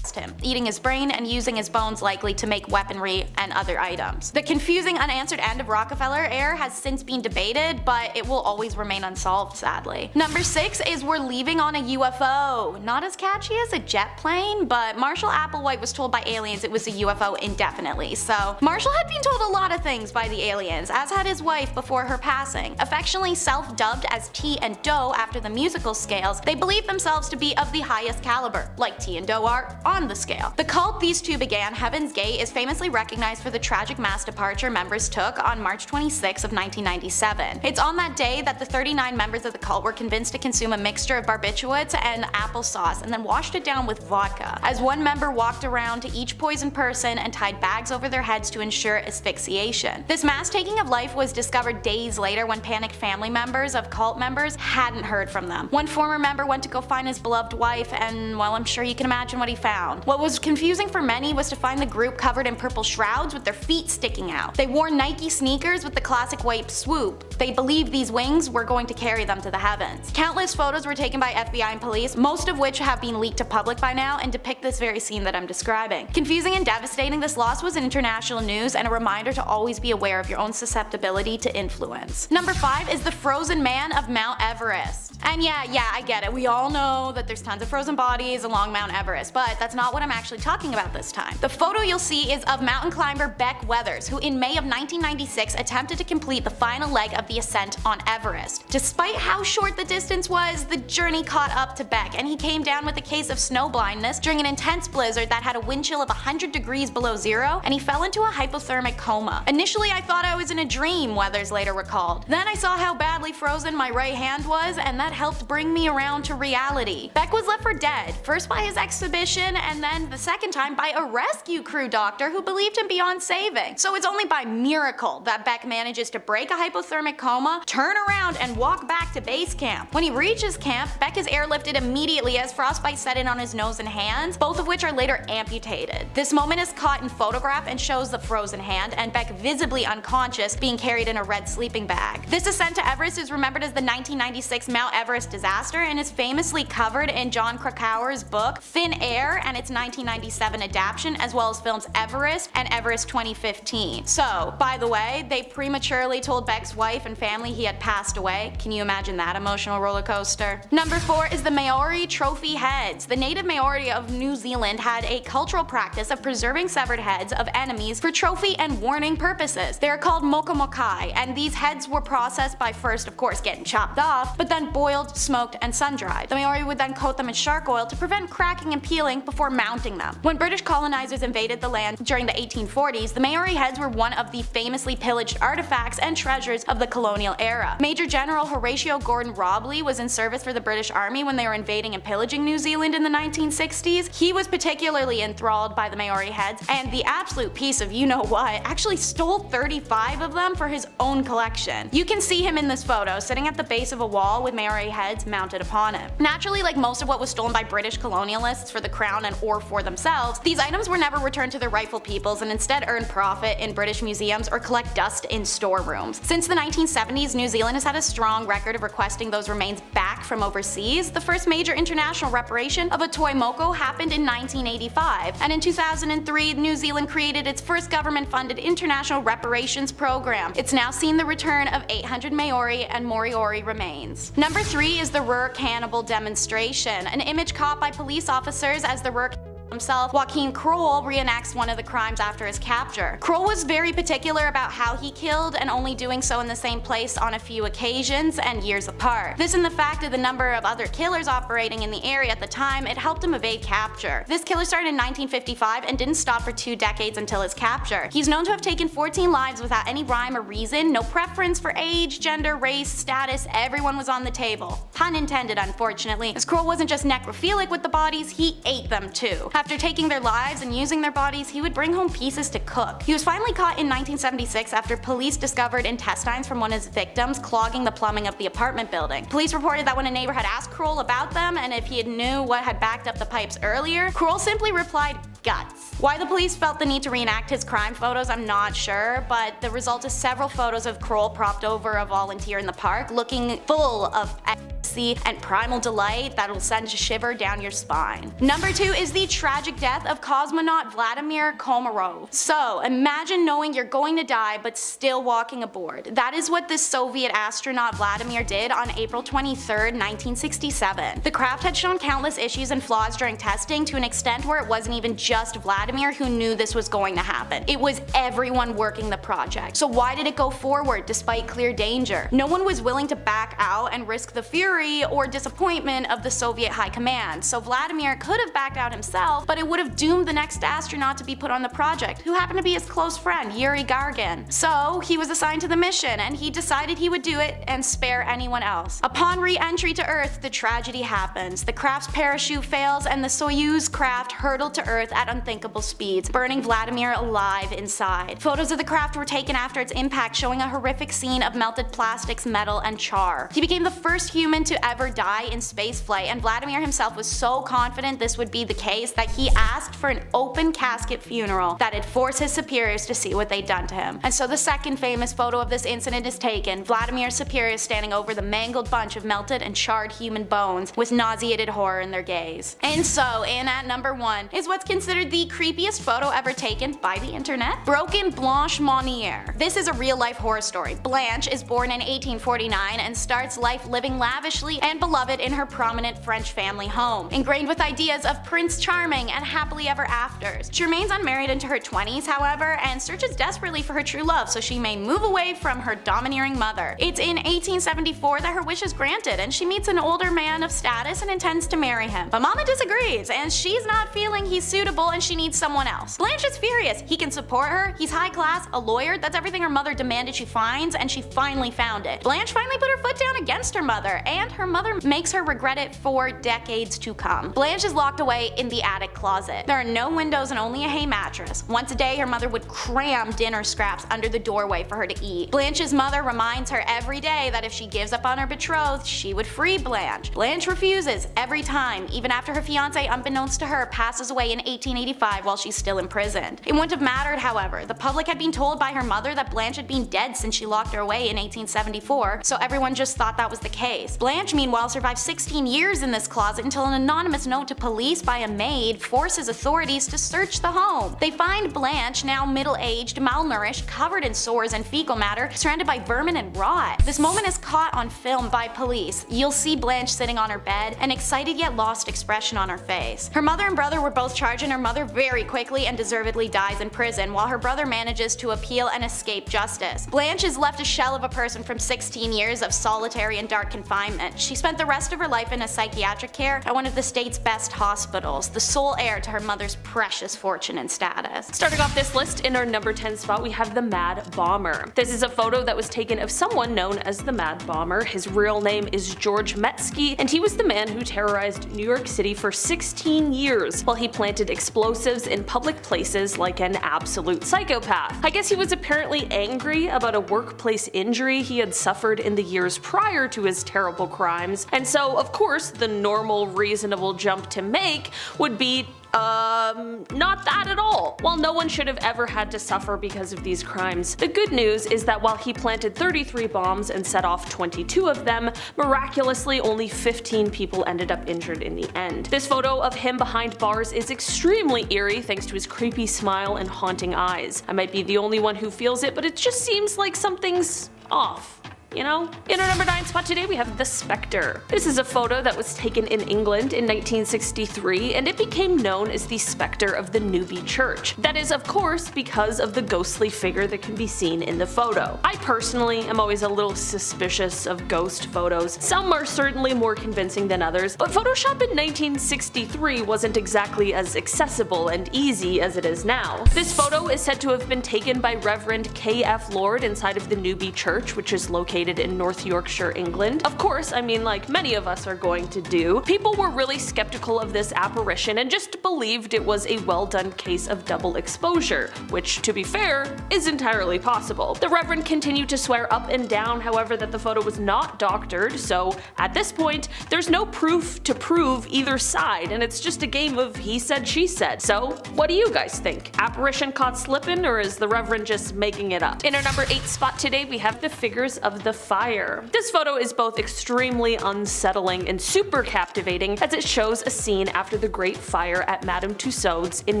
him, eating his brain and using his bones likely to make weaponry and other items. The confusing unanswered end of Rockefeller heir has since been debated, but it will always remain unsolved, sadly. Number 6 is we're leaving on a UFO. Not as catchy as a jet plane, but Marshall Applewhite was told by aliens it was a UFO indefinitely, so Marshall had been told a lot of things by the aliens, as had his wife before her passing. Affectionately self-dubbed as T and Do after the musical scales, they believe themselves to be of the highest caliber, like T and Do are on the scale. The cult these two began, Heaven's Gate, is famously recognized for the tragic mass departure members took on March 26 of 1997. It's on that day that the 39 members of the cult were convinced to consume a mixture of barbiturates and applesauce and then washed it down with vodka, as one member walked around to each poisoned person and tied bags over their heads to ensure asphyxiation. This mass taking of life was discovered days later when panicked family members of cult members hadn't heard from them. One former member went to go find his beloved wife, and well, I'm sure you can imagine what he found. What was confusing for many was to find the group covered in purple shrouds with their feet sticking out. They wore Nike sneakers with the classic white swoop. They believed these wings were going to carry them to the heavens. Countless photos were taken by FBI and police, most of which have been leaked to public by now and depict this very scene that I'm describing. Confusing and devastating, this loss was in international news and a reminder to always be aware of your own susceptibility to influence. Number 5 is the frozen man of Mount Everest. And yeah, I get it. We all know that there's tons of frozen bodies along Mount Everest, but that's not what I'm actually talking about this time. The photo you'll see is of mountain climber Beck Weathers, who in May of 1996 attempted to complete the final leg of the ascent on Everest. Despite how short the distance was, the journey caught up to Beck, and he came down with a case of snow blindness during an intense blizzard that had a wind chill of 100 degrees below zero, and he fell into a hypothermic coma. Initially, I thought I was in a dream, Weathers later recalled. Then I saw how badly frozen my right hand was, and that helped bring me around to reality. Beck was left for dead, first by his exhibition and then the second time by a rescue crew doctor who believed him beyond saving. So it's only by miracle that Beck manages to break a hypothermic coma, turn around, and walk back to base camp. When he reaches camp, Beck is airlifted immediately as frostbite set in on his nose and hands, both of which are later amputated. This moment is caught in photograph and shows the frozen hand and Beck visibly unconscious, being carried in a red sleeping bag. This ascent to Everest is remembered as the 1996 Mount Everest disaster and is famously covered in John Krakauer's book Thin Air and its 1997 adaptation, as well as films Everest and Everest 2015. So, by the way, they prematurely told Beck's wife and family he had passed away. Can you imagine that emotional roller coaster? Number 4 is the Maori trophy heads. The native Maori of New Zealand had a cultural practice of preserving severed heads of enemies for trophy and warning purposes. They are called mokomokai, and these heads were processed by first, of course, getting chopped off, but then boiled, smoked, and sun-dried. The Maori would then coat them in shark oil to prevent cracking and peeling before mounting mounting them. When British colonizers invaded the land during the 1840s, the Maori heads were one of the famously pillaged artifacts and treasures of the colonial era. Major General Horatio Gordon-Robley was in service for the British Army when they were invading and pillaging New Zealand in the 1960s. He was particularly enthralled by the Maori heads, and the absolute piece of you-know-what actually stole 35 of them for his own collection. You can see him in this photo, sitting at the base of a wall with Maori heads mounted upon him. Naturally, like most of what was stolen by British colonialists for the crown and or for themselves, these items were never returned to their rightful peoples and instead earned profit in British museums or collect dust in storerooms. Since the 1970s, New Zealand has had a strong record of requesting those remains back from overseas. The first major international reparation of a toy moko happened in 1985, and in 2003, New Zealand created its first government-funded international reparations program. It's now seen the return of 800 Maori and Moriori remains. Number 3 is the Raura Cannibal demonstration, an image caught by police officers as the Raura himself, Joachim Kroll, reenacts one of the crimes after his capture. Kroll was very particular about how he killed, and only doing so in the same place on a few occasions and years apart. This and the fact of the number of other killers operating in the area at the time, it helped him evade capture. This killer started in 1955 and didn't stop for 2 decades until his capture. He's known to have taken 14 lives without any rhyme or reason, no preference for age, gender, race, status, everyone was on the table. Pun intended, unfortunately, as Kroll wasn't just necrophilic with the bodies, he ate them too. After taking their lives and using their bodies, he would bring home pieces to cook. He was finally caught in 1976 after police discovered intestines from one of his victims clogging the plumbing of the apartment building. Police reported that when a neighbor had asked Kroll about them and if he knew what had backed up the pipes earlier, Kroll simply replied, guts. Why the police felt the need to reenact his crime photos, I'm not sure, but the result is several photos of Kroll propped over a volunteer in the park, looking full of ecstasy and primal delight that'll send a shiver down your spine. Number 2 is the tragic death of Cosmonaut Vladimir Koro. So, imagine knowing you're going to die but still walking aboard. That is what this Soviet astronaut Vladimir did on April 23, 1967. The craft had shown countless issues and flaws during testing, to an extent where it wasn't even just Vladimir who knew this was going to happen. It was everyone working the project. So why did it go forward despite clear danger? No one was willing to back out and risk the fury or disappointment of the Soviet high command, so Vladimir could have backed out himself, but it would have doomed the next astronaut to be put on the project, who happened to be his close friend, Yuri Gagarin. So he was assigned to the mission, and he decided he would do it and spare anyone else. Upon re-entry to Earth, the tragedy happens. The craft's parachute fails, and the Soyuz craft hurtled to Earth at unthinkable speeds, burning Vladimir alive inside. Photos of the craft were taken after its impact, showing a horrific scene of melted plastics, metal, and char. He became the first human to ever die in spaceflight, and Vladimir himself was so confident this would be the case that he asked for an open casket funeral that'd force his superiors to see what they'd done to him. And so the second famous photo of this incident is taken, Vladimir's superiors standing over the mangled bunch of melted and charred human bones with nauseated horror in their gaze. And so, in at number 1 is what's considered the creepiest photo ever taken by the internet. Broken Blanche Monier. This is a real-life horror story. Blanche is born in 1849 and starts life living lavishly and beloved in her prominent French family home, ingrained with ideas of Prince Charming and happily ever afters. She remains unmarried into her 20s, however, and searches desperately for her true love so she may move away from her domineering mother. It's in 1874 that her wish is granted, and she meets an older man of status and intends to marry him. But Mama disagrees, and she's not feeling he's suitable and she needs someone else. Blanche is furious. He can support her, he's high class, a lawyer, that's everything her mother demanded she finds, and she finally found it. Blanche finally put her foot down against her mother, and her mother makes her regret it for decades to come. Blanche is locked away in the attic closet. There are no windows and only a hay mattress. Once a day, her mother would cram dinner scraps under the doorway for her to eat. Blanche's mother reminds her every day that if she gives up on her betrothed, she would free Blanche. Blanche refuses every time, even after her fiance, unbeknownst to her, passes away in 1885 while she's still imprisoned. It wouldn't have mattered, however. The public had been told by her mother that Blanche had been dead since she locked her away in 1874, so everyone just thought that was the case. Blanche, meanwhile, survived 16 years in this closet until an anonymous note to police by a maid forces authorities to search the home. They find Blanche, now middle-aged, malnourished, covered in sores and fecal matter, surrounded by vermin and rot. This moment is caught on film by police. You'll see Blanche sitting on her bed, an excited yet lost expression on her face. Her mother and brother were both charged, and her mother very quickly and deservedly dies in prison, while her brother manages to appeal and escape justice. Blanche is left a shell of a person from 16 years of solitary and dark confinement. pregnant. She spent the rest of her life in a psychiatric care at one of the state's best hospitals, the sole heir to her mother's precious fortune and status. Starting off this list, in our number 10 spot we have the Mad Bomber. This is a photo that was taken of someone known as the Mad Bomber. His real name is George Metsky, and he was the man who terrorized New York City for 16 years while he planted explosives in public places like an absolute psychopath. I guess he was apparently angry about a workplace injury he had suffered in the years prior to his terrible crimes, and so of course the normal reasonable jump to make would be not that at all. While no one should have ever had to suffer because of these crimes, the good news is that while he planted 33 bombs and set off 22 of them, miraculously only 15 people ended up injured in the end. This photo of him behind bars is extremely eerie thanks to his creepy smile and haunting eyes. I might be the only one who feels it, but it just seems like something's off. You know? In our number 9 spot today we have the Specter. This is a photo that was taken in England in 1963 and it became known as the Specter of the Newby Church. That is of course because of the ghostly figure that can be seen in the photo. I personally am always a little suspicious of ghost photos. Some are certainly more convincing than others, but Photoshop in 1963 wasn't exactly as accessible and easy as it is now. This photo is said to have been taken by Reverend K.F. Lord inside of the Newby Church, which is located in North Yorkshire, England. Of course, I mean, like many of us are going to do, people were really skeptical of this apparition and just believed it was a well done case of double exposure, which to be fair is entirely possible. The Reverend continued to swear up and down, however, that the photo was not doctored, so at this point there's no proof to prove either side and it's just a game of he said she said. So what do you guys think? Apparition caught slipping, or is the Reverend just making it up? In our number 8 spot today we have the figures of the fire. This photo is both extremely unsettling and super captivating as it shows a scene after the Great Fire at Madame Tussauds in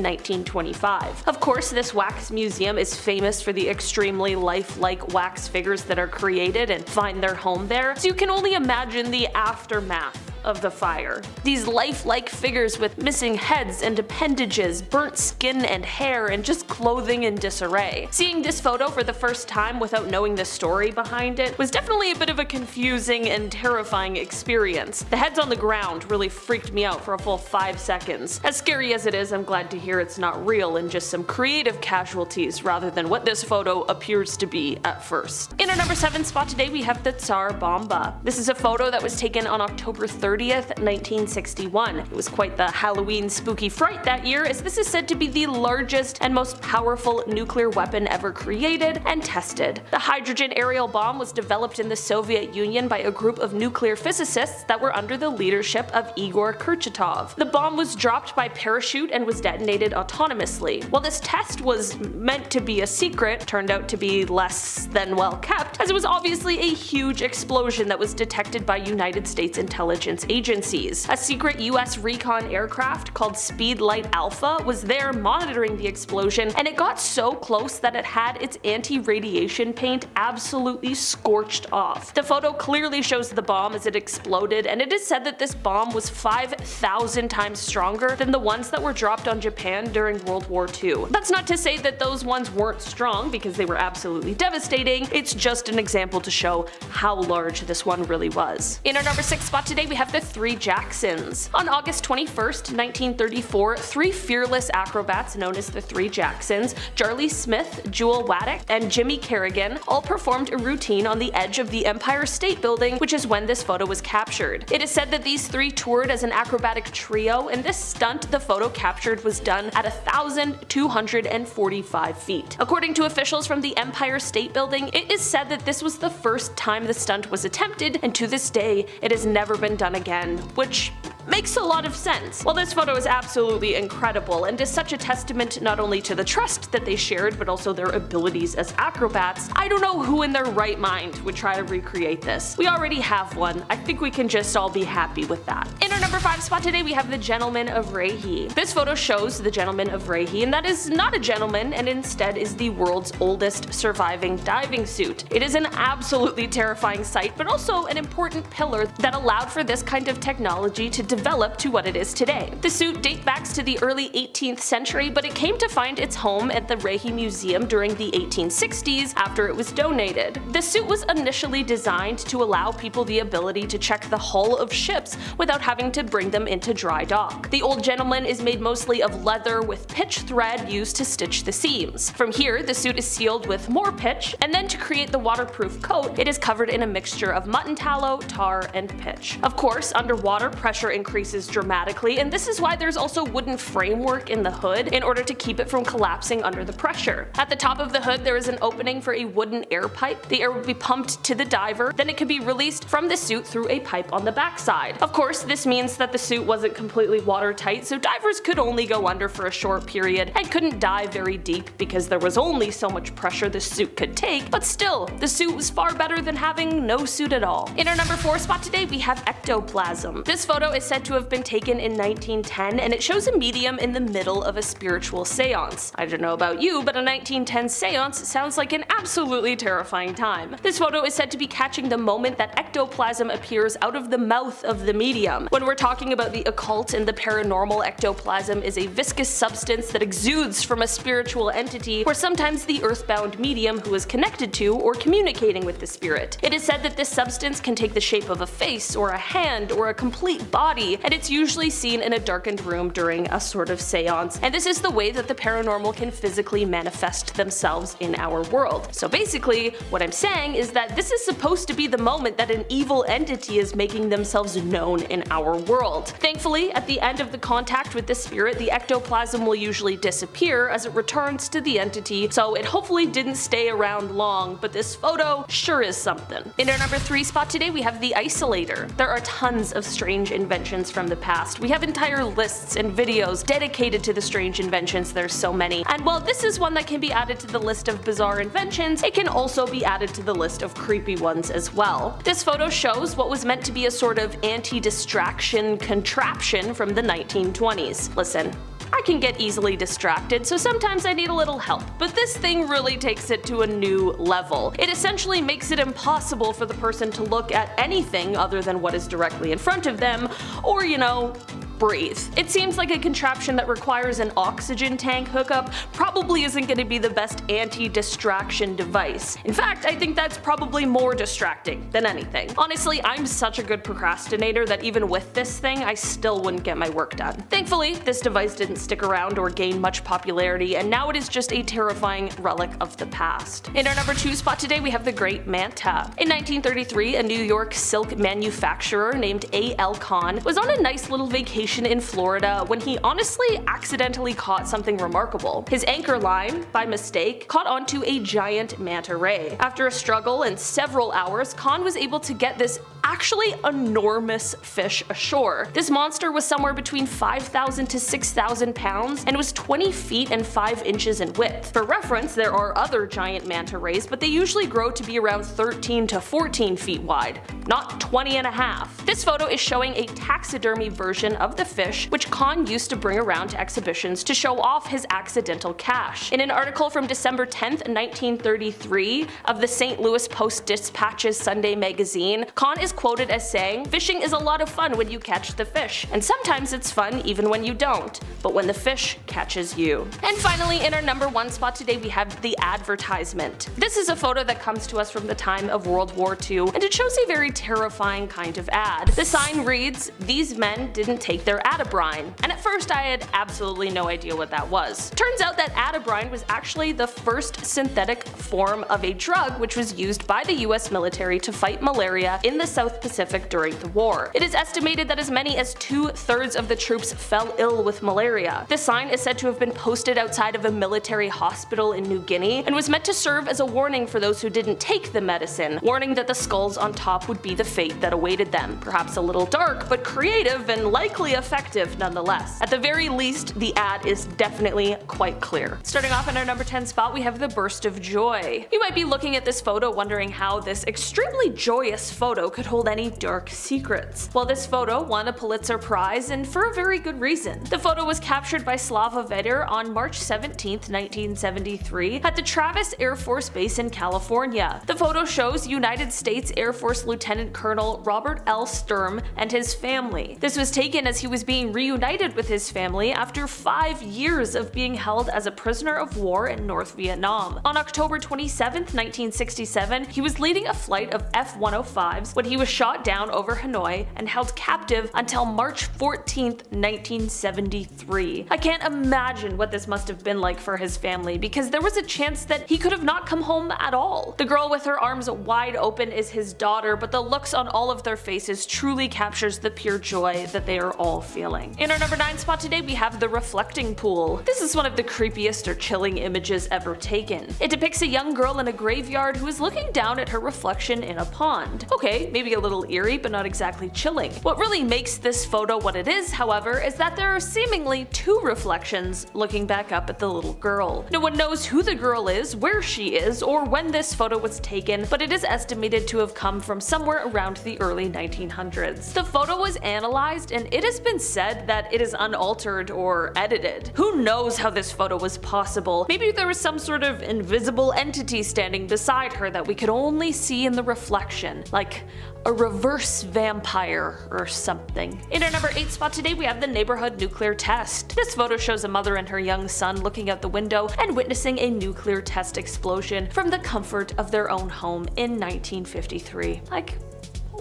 1925. Of course, this wax museum is famous for the extremely lifelike wax figures that are created and find their home there, so you can only imagine the aftermath of the fire. These lifelike figures with missing heads and appendages, burnt skin and hair, and just clothing in disarray. Seeing this photo for the first time without knowing the story behind it was definitely a bit of a confusing and terrifying experience. The heads on the ground really freaked me out for a full 5 seconds. As scary as it is, I'm glad to hear it's not real and just some creative casualties rather than what this photo appears to be at first. In our number 7 spot today we have the Tsar Bomba. This is a photo that was taken on October 30th, 1961. It was quite the Halloween spooky fright that year, as this is said to be the largest and most powerful nuclear weapon ever created and tested. The hydrogen aerial bomb was developed in the Soviet Union by a group of nuclear physicists that were under the leadership of Igor Kurchatov. The bomb was dropped by parachute and was detonated autonomously. While this test was meant to be a secret, it turned out to be less than well kept, as it was obviously a huge explosion that was detected by United States intelligence agencies. A secret US recon aircraft called Speedlight Alpha was there monitoring the explosion, and it got so close that it had its anti-radiation paint absolutely scorched off. The photo clearly shows the bomb as it exploded, and it is said that this bomb was 5,000 times stronger than the ones that were dropped on Japan during World War II. That's not to say that those ones weren't strong, because they were absolutely devastating. It's just an example to show how large this one really was. In our number 6 spot today we have the 3 Jacksons. On August 21st, 1934, 3 fearless acrobats known as the 3 Jacksons, Charlie Smith, Jewel Waddick, and Jimmy Kerrigan, all performed a routine on the edge of the Empire State Building, which is when this photo was captured. It is said that these 3 toured as an acrobatic trio, and this stunt the photo captured was done at 1,245 feet. According to officials from the Empire State Building, it is said that this was the first time the stunt was attempted, and to this day, it has never been done again, which makes a lot of sense. While this photo is absolutely incredible and is such a testament not only to the trust that they shared but also their abilities as acrobats, I don't know who in their right mind would try to recreate this. We already have one. I think we can just all be happy with that. In our number 5 spot today we have the Gentleman of Rahi. This photo shows the Gentleman of Rahi, and that is not a gentleman and instead is the world's oldest surviving diving suit. It is an absolutely terrifying sight, but also an important pillar that allowed for this kind of technology to develop to what it is today. The suit dates back to the early 18th century, but it came to find its home at the Rehi Museum during the 1860s after it was donated. The suit was initially designed to allow people the ability to check the hull of ships without having to bring them into dry dock. The old gentleman is made mostly of leather with pitch thread used to stitch the seams. From here, the suit is sealed with more pitch, and then to create the waterproof coat, it is covered in a mixture of mutton tallow, tar, and pitch. Of course, underwater pressure increases dramatically, and this is why there's also wooden framework in the hood in order to keep it from collapsing under the pressure. At the top of the hood, there is an opening for a wooden air pipe. The air would be pumped to the diver, then it could be released from the suit through a pipe on the backside. Of course, this means that the suit wasn't completely watertight, so divers could only go under for a short period and couldn't dive very deep because there was only so much pressure the suit could take, but still, the suit was far better than having no suit at all. In our number 4 spot today, we have ectoplasm. This photo is said to have been taken in 1910, and it shows a medium in the middle of a spiritual seance. I don't know about you, but a 1910 seance sounds like an absolutely terrifying time. This photo is said to be catching the moment that ectoplasm appears out of the mouth of the medium. When we're talking about the occult and the paranormal, ectoplasm is a viscous substance that exudes from a spiritual entity, or sometimes the earthbound medium who is connected to or communicating with the spirit. It is said that this substance can take the shape of a face or a hand or a complete body, and it's usually seen in a darkened room during a sort of seance, and this is the way that the paranormal can physically manifest themselves in our world. So basically, what I'm saying is that this is supposed to be the moment that an evil entity is making themselves known in our world. Thankfully, at the end of the contact with the spirit, the ectoplasm will usually disappear as it returns to the entity, so it hopefully didn't stay around long, but this photo sure is something. In our number 3 spot today, we have the isolator. There are tons of strange inventions from the past. We have entire lists and videos dedicated to the strange inventions, there's so many. And while this is one that can be added to the list of bizarre inventions, it can also be added to the list of creepy ones as well. This photo shows what was meant to be a sort of anti-distraction contraption from the 1920s. Listen, I can get easily distracted, so sometimes I need a little help, but this thing really takes it to a new level. It essentially makes it impossible for the person to look at anything other than what is directly in front of them, or, you know, breathe. It seems like a contraption that requires an oxygen tank hookup probably isn't going to be the best anti-distraction device. In fact, I think that's probably more distracting than anything. Honestly, I'm such a good procrastinator that even with this thing, I still wouldn't get my work done. Thankfully, this device didn't stick around or gain much popularity, and now it is just a terrifying relic of the past. In our number 2 spot today, we have the Great Manta. In 1933, a New York silk manufacturer named A.L. Kahn was on a nice little vacation in Florida when he honestly accidentally caught something remarkable. His anchor line, by mistake, caught onto a giant manta ray. After a struggle and several hours, Kahn was able to get this actually enormous fish ashore. This monster was somewhere between 5,000 to 6,000 pounds and was 20 feet and 5 inches in width. For reference, there are other giant manta rays, but they usually grow to be around 13 to 14 feet wide, not 20 and a half. This photo is showing a taxidermy version of the fish, which Kahn used to bring around to exhibitions to show off his accidental catch. In an article from December 10th, 1933 of the St. Louis Post-Dispatch's Sunday magazine, Kahn is quoted as saying, "Fishing is a lot of fun when you catch the fish, and sometimes it's fun even when you don't, but when the fish catches you." And finally, in our number 1 spot today, we have the advertisement. This is a photo that comes to us from the time of World War II, and it shows a very terrifying kind of ad. The sign reads, "These men didn't take their Atabrine," and at first I had absolutely no idea what that was. Turns out that Atabrine was actually the first synthetic form of a drug which was used by the US military to fight malaria in the South Pacific during the war. It is estimated that as many as 2/3 of the troops fell ill with malaria. This sign is said to have been posted outside of a military hospital in New Guinea and was meant to serve as a warning for those who didn't take the medicine, warning that the skulls on top would be the fate that awaited them. Perhaps a little dark, but creative and likely effective nonetheless. At the very least, the ad is definitely quite clear. Starting off in our number 10 spot, we have the burst of joy. You might be looking at this photo wondering how this extremely joyous photo could hold any dark secrets. Well, this photo won a Pulitzer Prize, and for a very good reason. The photo was captured by Slava Vedder on March 17, 1973 at the Travis Air Force Base in California. The photo shows United States Air Force Lieutenant Colonel Robert L. Sturm and his family. This was taken as he was being reunited with his family after 5 years of being held as a prisoner of war in North Vietnam. On October 27, 1967, he was leading a flight of F-105s when he was shot down over Hanoi and held captive until March 14, 1973. I can't imagine what this must have been like for his family, because there was a chance that he could have not come home at all. The girl with her arms wide open is his daughter, but the looks on all of their faces truly captures the pure joy that they are all feeling. In our number 9 spot today, we have the reflecting pool. This is one of the creepiest or chilling images ever taken. It depicts a young girl in a graveyard who is looking down at her reflection in a pond. Okay, maybe a little eerie, but not exactly chilling. What really makes this photo what it is, however, is that there are seemingly 2 reflections looking back up at the little girl. No one knows who the girl is, where she is, or when this photo was taken, but it is estimated to have come from somewhere around the early 1900s. The photo was analyzed, and it has been said that it is unaltered or edited. Who knows how this photo was possible? Maybe there was some sort of invisible entity standing beside her that we could only see in the reflection, like a reverse vampire or something. In our number 8 spot today, we have the neighborhood nuclear test. This photo shows a mother and her young son looking out the window and witnessing a nuclear test explosion from the comfort of their own home in 1953. Like,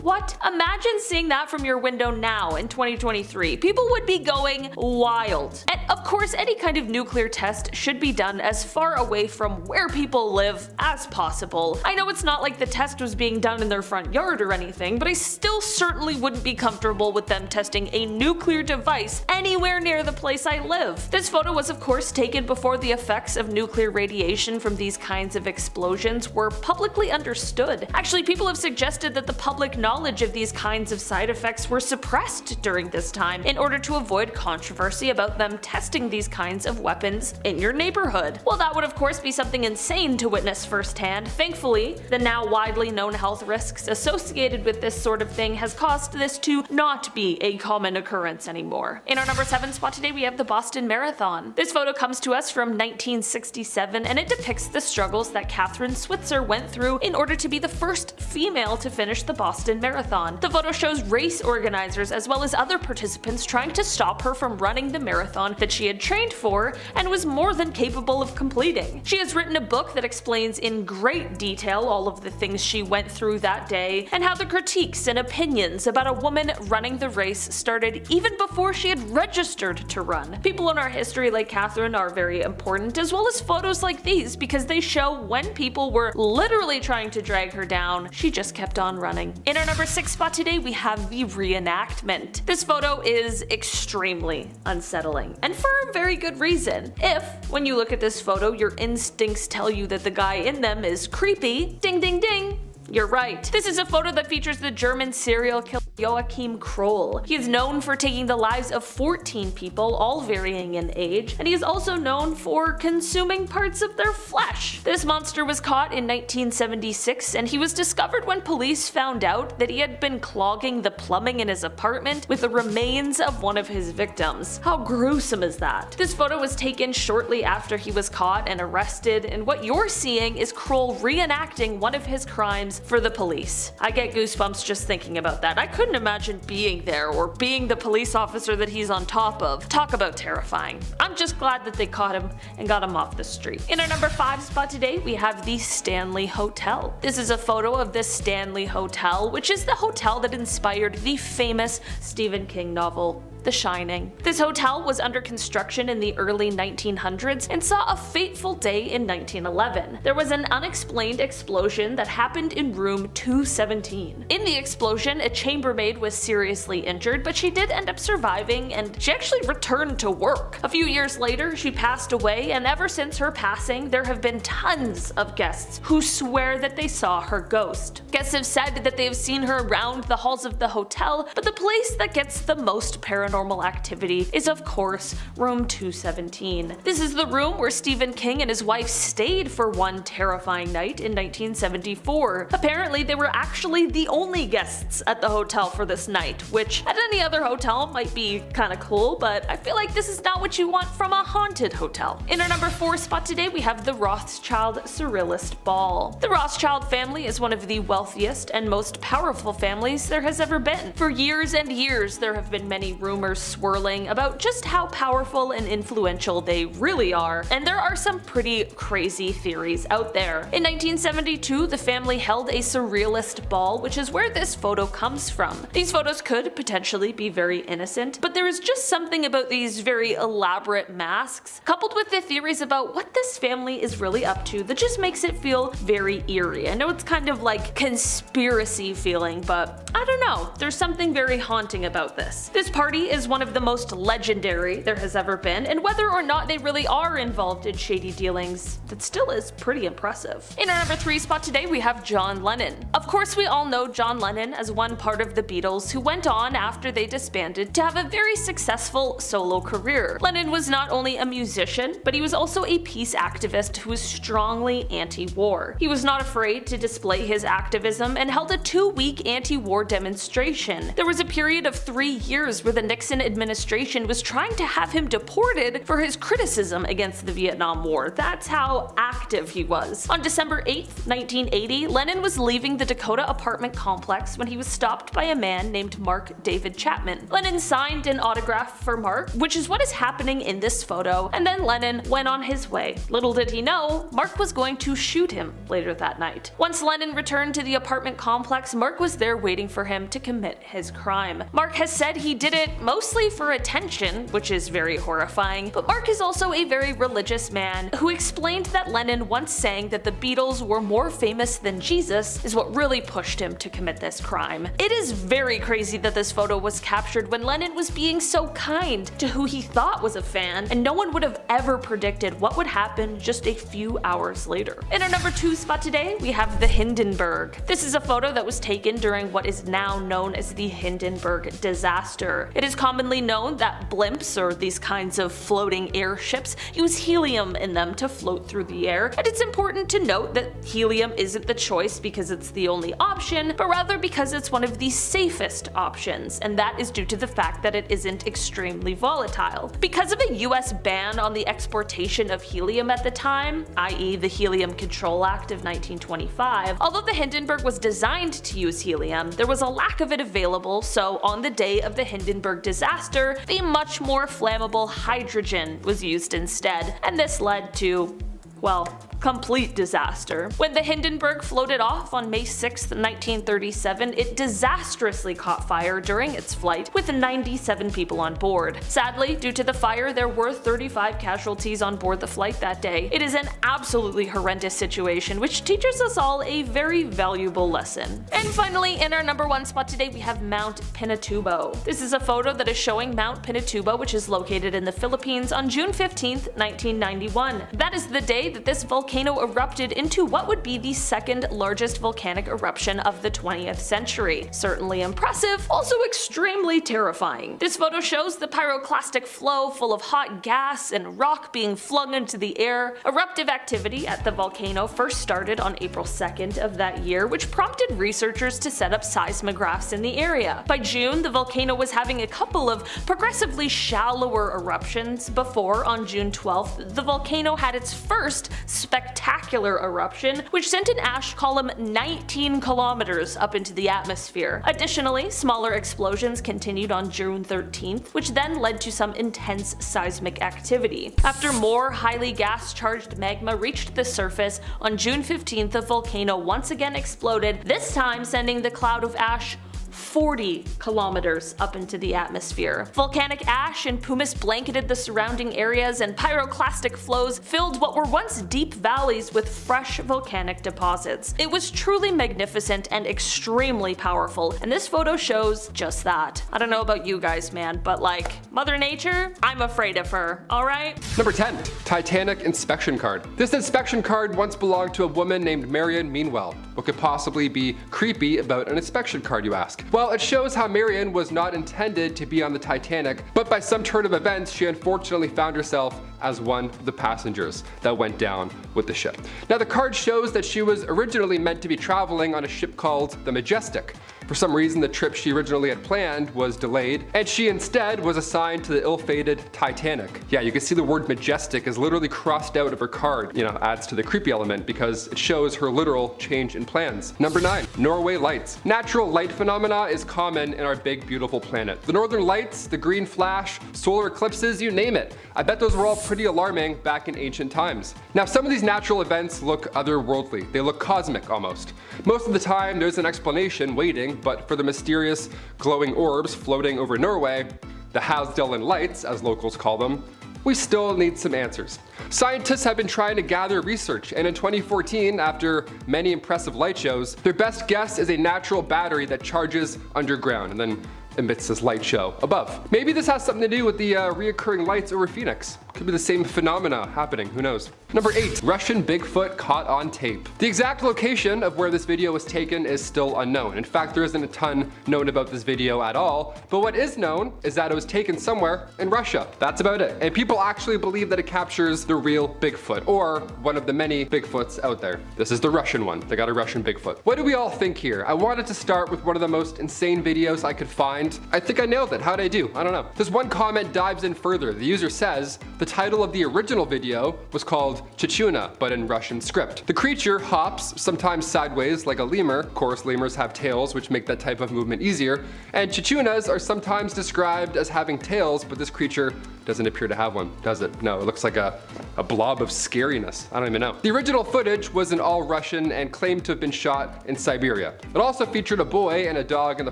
what? Imagine seeing that from your window now in 2023. People would be going wild. And of course, any kind of nuclear test should be done as far away from where people live as possible. I know it's not like the test was being done in their front yard or anything, but I still certainly wouldn't be comfortable with them testing a nuclear device anywhere near the place I live. This photo was of course taken before the effects of nuclear radiation from these kinds of explosions were publicly understood. Actually, people have suggested that the public knowledge of these kinds of side effects were suppressed during this time in order to avoid controversy about them testing these kinds of weapons in your neighborhood. Well, that would of course be something insane to witness firsthand. Thankfully, the now widely known health risks associated with this sort of thing has caused this to not be a common occurrence anymore. In our number 7 spot today, we have the Boston Marathon. This photo comes to us from 1967, and it depicts the struggles that Catherine Switzer went through in order to be the first female to finish the Boston Marathon. The photo shows race organizers as well as other participants trying to stop her from running the marathon that she had trained for and was more than capable of completing. She has written a book that explains in great detail all of the things she went through that day and how the critiques and opinions about a woman running the race started even before she had registered to run. People in our history like Catherine are very important, as well as photos like these, because they show when people were literally trying to drag her down, she just kept on running. In our number 6 spot today, we have the reenactment. This photo is extremely unsettling, and for a very good reason. If, when you look at this photo, your instincts tell you that the guy in them is creepy, ding ding ding, you're right. This is a photo that features the German serial killer Joachim Kroll. He is known for taking the lives of 14 people, all varying in age, and he is also known for consuming parts of their flesh. This monster was caught in 1976, and he was discovered when police found out that he had been clogging the plumbing in his apartment with the remains of one of his victims. How gruesome is that? This photo was taken shortly after he was caught and arrested, and what you're seeing is Kroll reenacting one of his crimes for the police. I get goosebumps just thinking about that. I couldn't imagine being there or being the police officer that he's on top of. Talk about terrifying. I'm just glad that they caught him and got him off the street. In our number 5 spot today, we have the Stanley Hotel. This is a photo of the Stanley Hotel, which is the hotel that inspired the famous Stephen King novel, The Shining. This hotel was under construction in the early 1900s and saw a fateful day in 1911. There was an unexplained explosion that happened in room 217. In the explosion, a chambermaid was seriously injured, but she did end up surviving, and she actually returned to work. A few years later, she passed away, and ever since her passing, there have been tons of guests who swear that they saw her ghost. Guests have said that they have seen her around the halls of the hotel, but the place that gets the most paranormal paranormal activity is of course room 217. This is the room where Stephen King and his wife stayed for one terrifying night in 1974. Apparently they were actually the only guests at the hotel for this night, which at any other hotel might be kinda cool, but I feel like this is not what you want from a haunted hotel. In our number 4 spot today we have the Rothschild Surrealist Ball. The Rothschild family is one of the wealthiest and most powerful families there has ever been. For years and years there have been many rumors swirling about just how powerful and influential they really are, and there are some pretty crazy theories out there. In 1972 the family held a surrealist ball, which is where this photo comes from. These photos could potentially be very innocent, but there is just something about these very elaborate masks, coupled with the theories about what this family is really up to, that just makes it feel very eerie. I know it's kind of like conspiracy feeling, but I don't know, there's something very haunting about this. This party is one of the most legendary there has ever been, and whether or not they really are involved in shady dealings, that still is pretty impressive. In our number 3 spot today we have John Lennon. Of course we all know John Lennon as one part of the Beatles who went on after they disbanded to have a very successful solo career. Lennon was not only a musician, but he was also a peace activist who was strongly anti-war. He was not afraid to display his activism and held a 2-week anti-war demonstration. There was a period of 3 years where the Nixon administration was trying to have him deported for his criticism against the Vietnam War. That's how active he was. On December 8th, 1980, Lennon was leaving the Dakota apartment complex when he was stopped by a man named Mark David Chapman. Lennon signed an autograph for Mark, which is what is happening in this photo, and then Lennon went on his way. Little did he know, Mark was going to shoot him later that night. Once Lennon returned to the apartment complex, Mark was there waiting for him to commit his crime. Mark has said he did it mostly for attention, which is very horrifying, but Mark is also a very religious man who explained that Lennon once saying that the Beatles were more famous than Jesus is what really pushed him to commit this crime. It is very crazy that this photo was captured when Lennon was being so kind to who he thought was a fan, and no one would have ever predicted what would happen just a few hours later. In our number 2 spot today, we have the Hindenburg. This is a photo that was taken during what is now known as the Hindenburg disaster. It is commonly known that blimps, or these kinds of floating airships, use helium in them to float through the air, and it's important to note that helium isn't the choice because it's the only option, but rather because it's one of the safest options, and that is due to the fact that it isn't extremely volatile. Because of a US ban on the exportation of helium at the time, i.e. the Helium Control Act of 1925, although the Hindenburg was designed to use helium, there was a lack of it available, so on the day of the Hindenburg disaster, the much more flammable hydrogen was used instead, and this led to, well, complete disaster. When the Hindenburg floated off on May 6, 1937, it disastrously caught fire during its flight, with 97 people on board. Sadly, due to the fire, there were 35 casualties on board the flight that day. It is an absolutely horrendous situation, which teaches us all a very valuable lesson. And finally, in our number 1 spot today, we have Mount Pinatubo. This is a photo that is showing Mount Pinatubo, which is located in the Philippines, on June 15, 1991. That is the day that this volcano erupted into what would be the second largest volcanic eruption of the 20th century. Certainly impressive, also extremely terrifying. This photo shows the pyroclastic flow full of hot gas and rock being flung into the air. Eruptive activity at the volcano first started on April 2nd of that year, which prompted researchers to set up seismographs in the area. By June, the volcano was having a couple of progressively shallower eruptions before, on June 12th, the volcano had its first spectacular eruption, which sent an ash column 19 kilometers up into the atmosphere. Additionally, smaller explosions continued on June 13th, which then led to some intense seismic activity. After more highly gas-charged magma reached the surface, on June 15th the volcano once again exploded, this time sending the cloud of ash 40 kilometers up into the atmosphere. Volcanic ash and pumice blanketed the surrounding areas, and pyroclastic flows filled what were once deep valleys with fresh volcanic deposits. It was truly magnificent and extremely powerful, and this photo shows just that. I don't know about you guys, man, but like, Mother Nature, I'm afraid of her, alright? Number 10. Titanic inspection card. This inspection card once belonged to a woman named Marion Meanwell. What could possibly be creepy about an inspection card, you ask? Well, it shows how Marion was not intended to be on the Titanic, but by some turn of events, she unfortunately found herself as one of the passengers that went down with the ship. Now, the card shows that she was originally meant to be traveling on a ship called the Majestic. For some reason, the trip she originally had planned was delayed, and she instead was assigned to the ill-fated Titanic. Yeah, you can see the word Majestic is literally crossed out of her card. You know, adds to the creepy element because it shows her literal change in plans. Number 9, Norway Lights. Natural light phenomena is common in our big, beautiful planet. The northern lights, the green flash, solar eclipses, you name it. I bet those were all pretty alarming back in ancient times. Now, some of these natural events look otherworldly. They look cosmic almost. Most of the time, there's an explanation waiting, but for the mysterious glowing orbs floating over Norway, the Halsdalen Lights, as locals call them, we still need some answers. Scientists have been trying to gather research, and in 2014, after many impressive light shows, their best guess is a natural battery that charges underground and then emits this light show above. Maybe this has something to do with the reoccurring lights over Phoenix. Could be the same phenomena happening, who knows. Number 8, Russian Bigfoot caught on tape. The exact location of where this video was taken is still unknown. In fact, there isn't a ton known about this video at all, but what is known is that it was taken somewhere in Russia. That's about it. And people actually believe that it captures the real Bigfoot, or one of the many Bigfoots out there. This is the Russian one. They got a Russian Bigfoot. What do we all think here? I wanted to start with one of the most insane videos I could find. I think I nailed it. How'd I do? I don't know. This one comment dives in further. The user says, the title of the original video was called Chichuna, but in Russian script. The creature hops, sometimes sideways like a lemur. Of course, lemurs have tails, which make that type of movement easier. And chichunas are sometimes described as having tails, but this creature doesn't appear to have one, does it? No, it looks like a blob of scariness. I don't even know. The original footage was in all Russian and claimed to have been shot in Siberia. It also featured a boy and a dog in the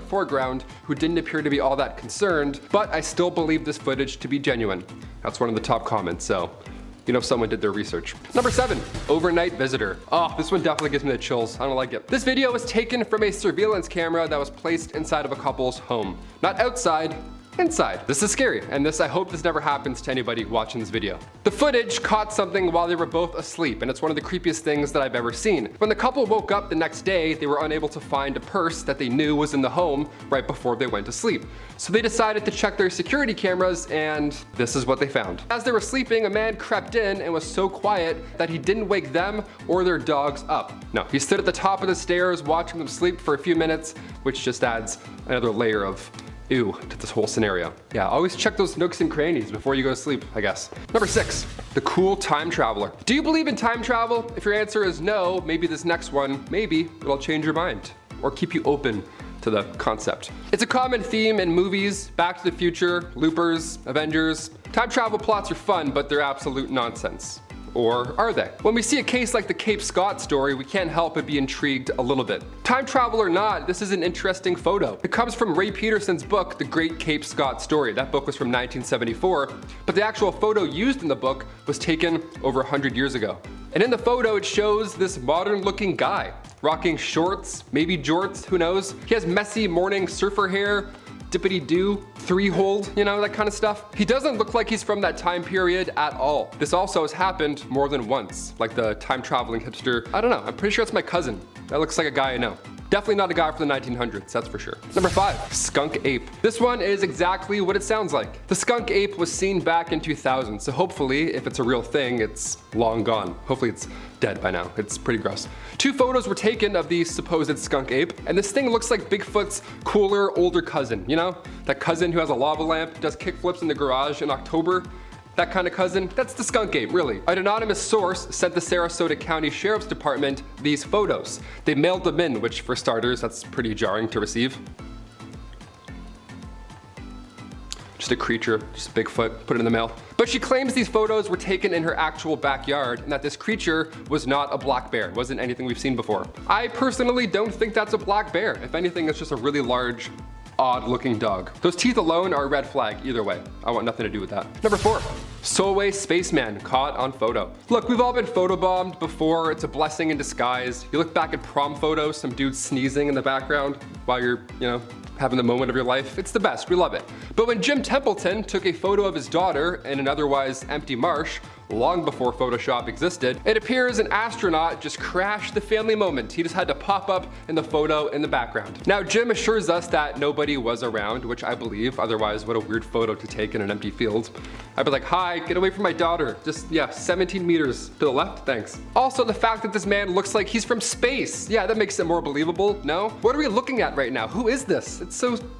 foreground who didn't appear to be all that concerned, but I still believe this footage to be genuine. That's one of the top comments, so you know someone did their research. Number 7, overnight visitor. Oh, this one definitely gives me the chills. I don't like it. This video was taken from a surveillance camera that was placed inside of a couple's home. Not outside, inside. This is scary, and I hope this never happens to anybody watching this video. The footage caught something while they were both asleep, and it's one of the creepiest things that I've ever seen. When the couple woke up the next day, they were unable to find a purse that they knew was in the home right before they went to sleep. So they decided to check their security cameras, and this is what they found. As they were sleeping, a man crept in and was so quiet that he didn't wake them or their dogs up. No, he stood at the top of the stairs watching them sleep for a few minutes, which just adds another layer of ew to this whole scenario. Yeah, always check those nooks and crannies before you go to sleep, I guess. Number 6, the cool time traveler. Do you believe in time travel? If your answer is no, maybe this next one, maybe it'll change your mind or keep you open to the concept. It's a common theme in movies, Back to the Future, Loopers, Avengers. Time travel plots are fun, but they're absolute nonsense. Or are they? When we see a case like the Cape Scott story, we can't help but be intrigued a little bit. Time travel or not, this is an interesting photo. It comes from Ray Peterson's book, The Great Cape Scott Story. That book was from 1974, but the actual photo used in the book was taken over 100 years ago. And in the photo, it shows this modern-looking guy, rocking shorts, maybe jorts, who knows? He has messy morning surfer hair, dippity-doo, three-hold, you know, that kind of stuff. He doesn't look like he's from that time period at all. This also has happened more than once, like the time-traveling hipster. I don't know, I'm pretty sure it's my cousin. That looks like a guy I know. Definitely not a guy from the 1900s, that's for sure. Number 5, skunk ape. This one is exactly what it sounds like. The skunk ape was seen back in 2000, so hopefully, if it's a real thing, it's long gone. Hopefully it's dead by now. It's pretty gross. 2 photos were taken of the supposed skunk ape, and this thing looks like Bigfoot's cooler, older cousin, you know? That cousin who has a lava lamp, does kickflips in the garage in October. That kind of cousin, that's the skunk ape, really. An anonymous source sent the Sarasota County Sheriff's Department these photos. They mailed them in, which for starters, that's pretty jarring to receive. Just a creature, just Bigfoot, put it in the mail. But she claims these photos were taken in her actual backyard and that this creature was not a black bear. It wasn't anything we've seen before. I personally don't think that's a black bear. If anything, it's just a really large, odd-looking dog. Those teeth alone are a red flag either way. I want nothing to do with that. Number 4, Solway Spaceman caught on photo. Look, we've all been photobombed before. It's a blessing in disguise. You look back at prom photos, some dude sneezing in the background while you're, having the moment of your life. It's the best, we love it. But when Jim Templeton took a photo of his daughter in an otherwise empty marsh, long before Photoshop existed. It appears an astronaut just crashed the family moment. He just had to pop up in the photo in the background. Now Jim assures us that nobody was around, which I believe, otherwise what a weird photo to take in an empty field. I'd be like, hi, get away from my daughter. Just, yeah, 17 meters to the left, thanks. Also, the fact that this man looks like he's from space. Yeah, that makes it more believable, no? What are we looking at right now? Who is this? It's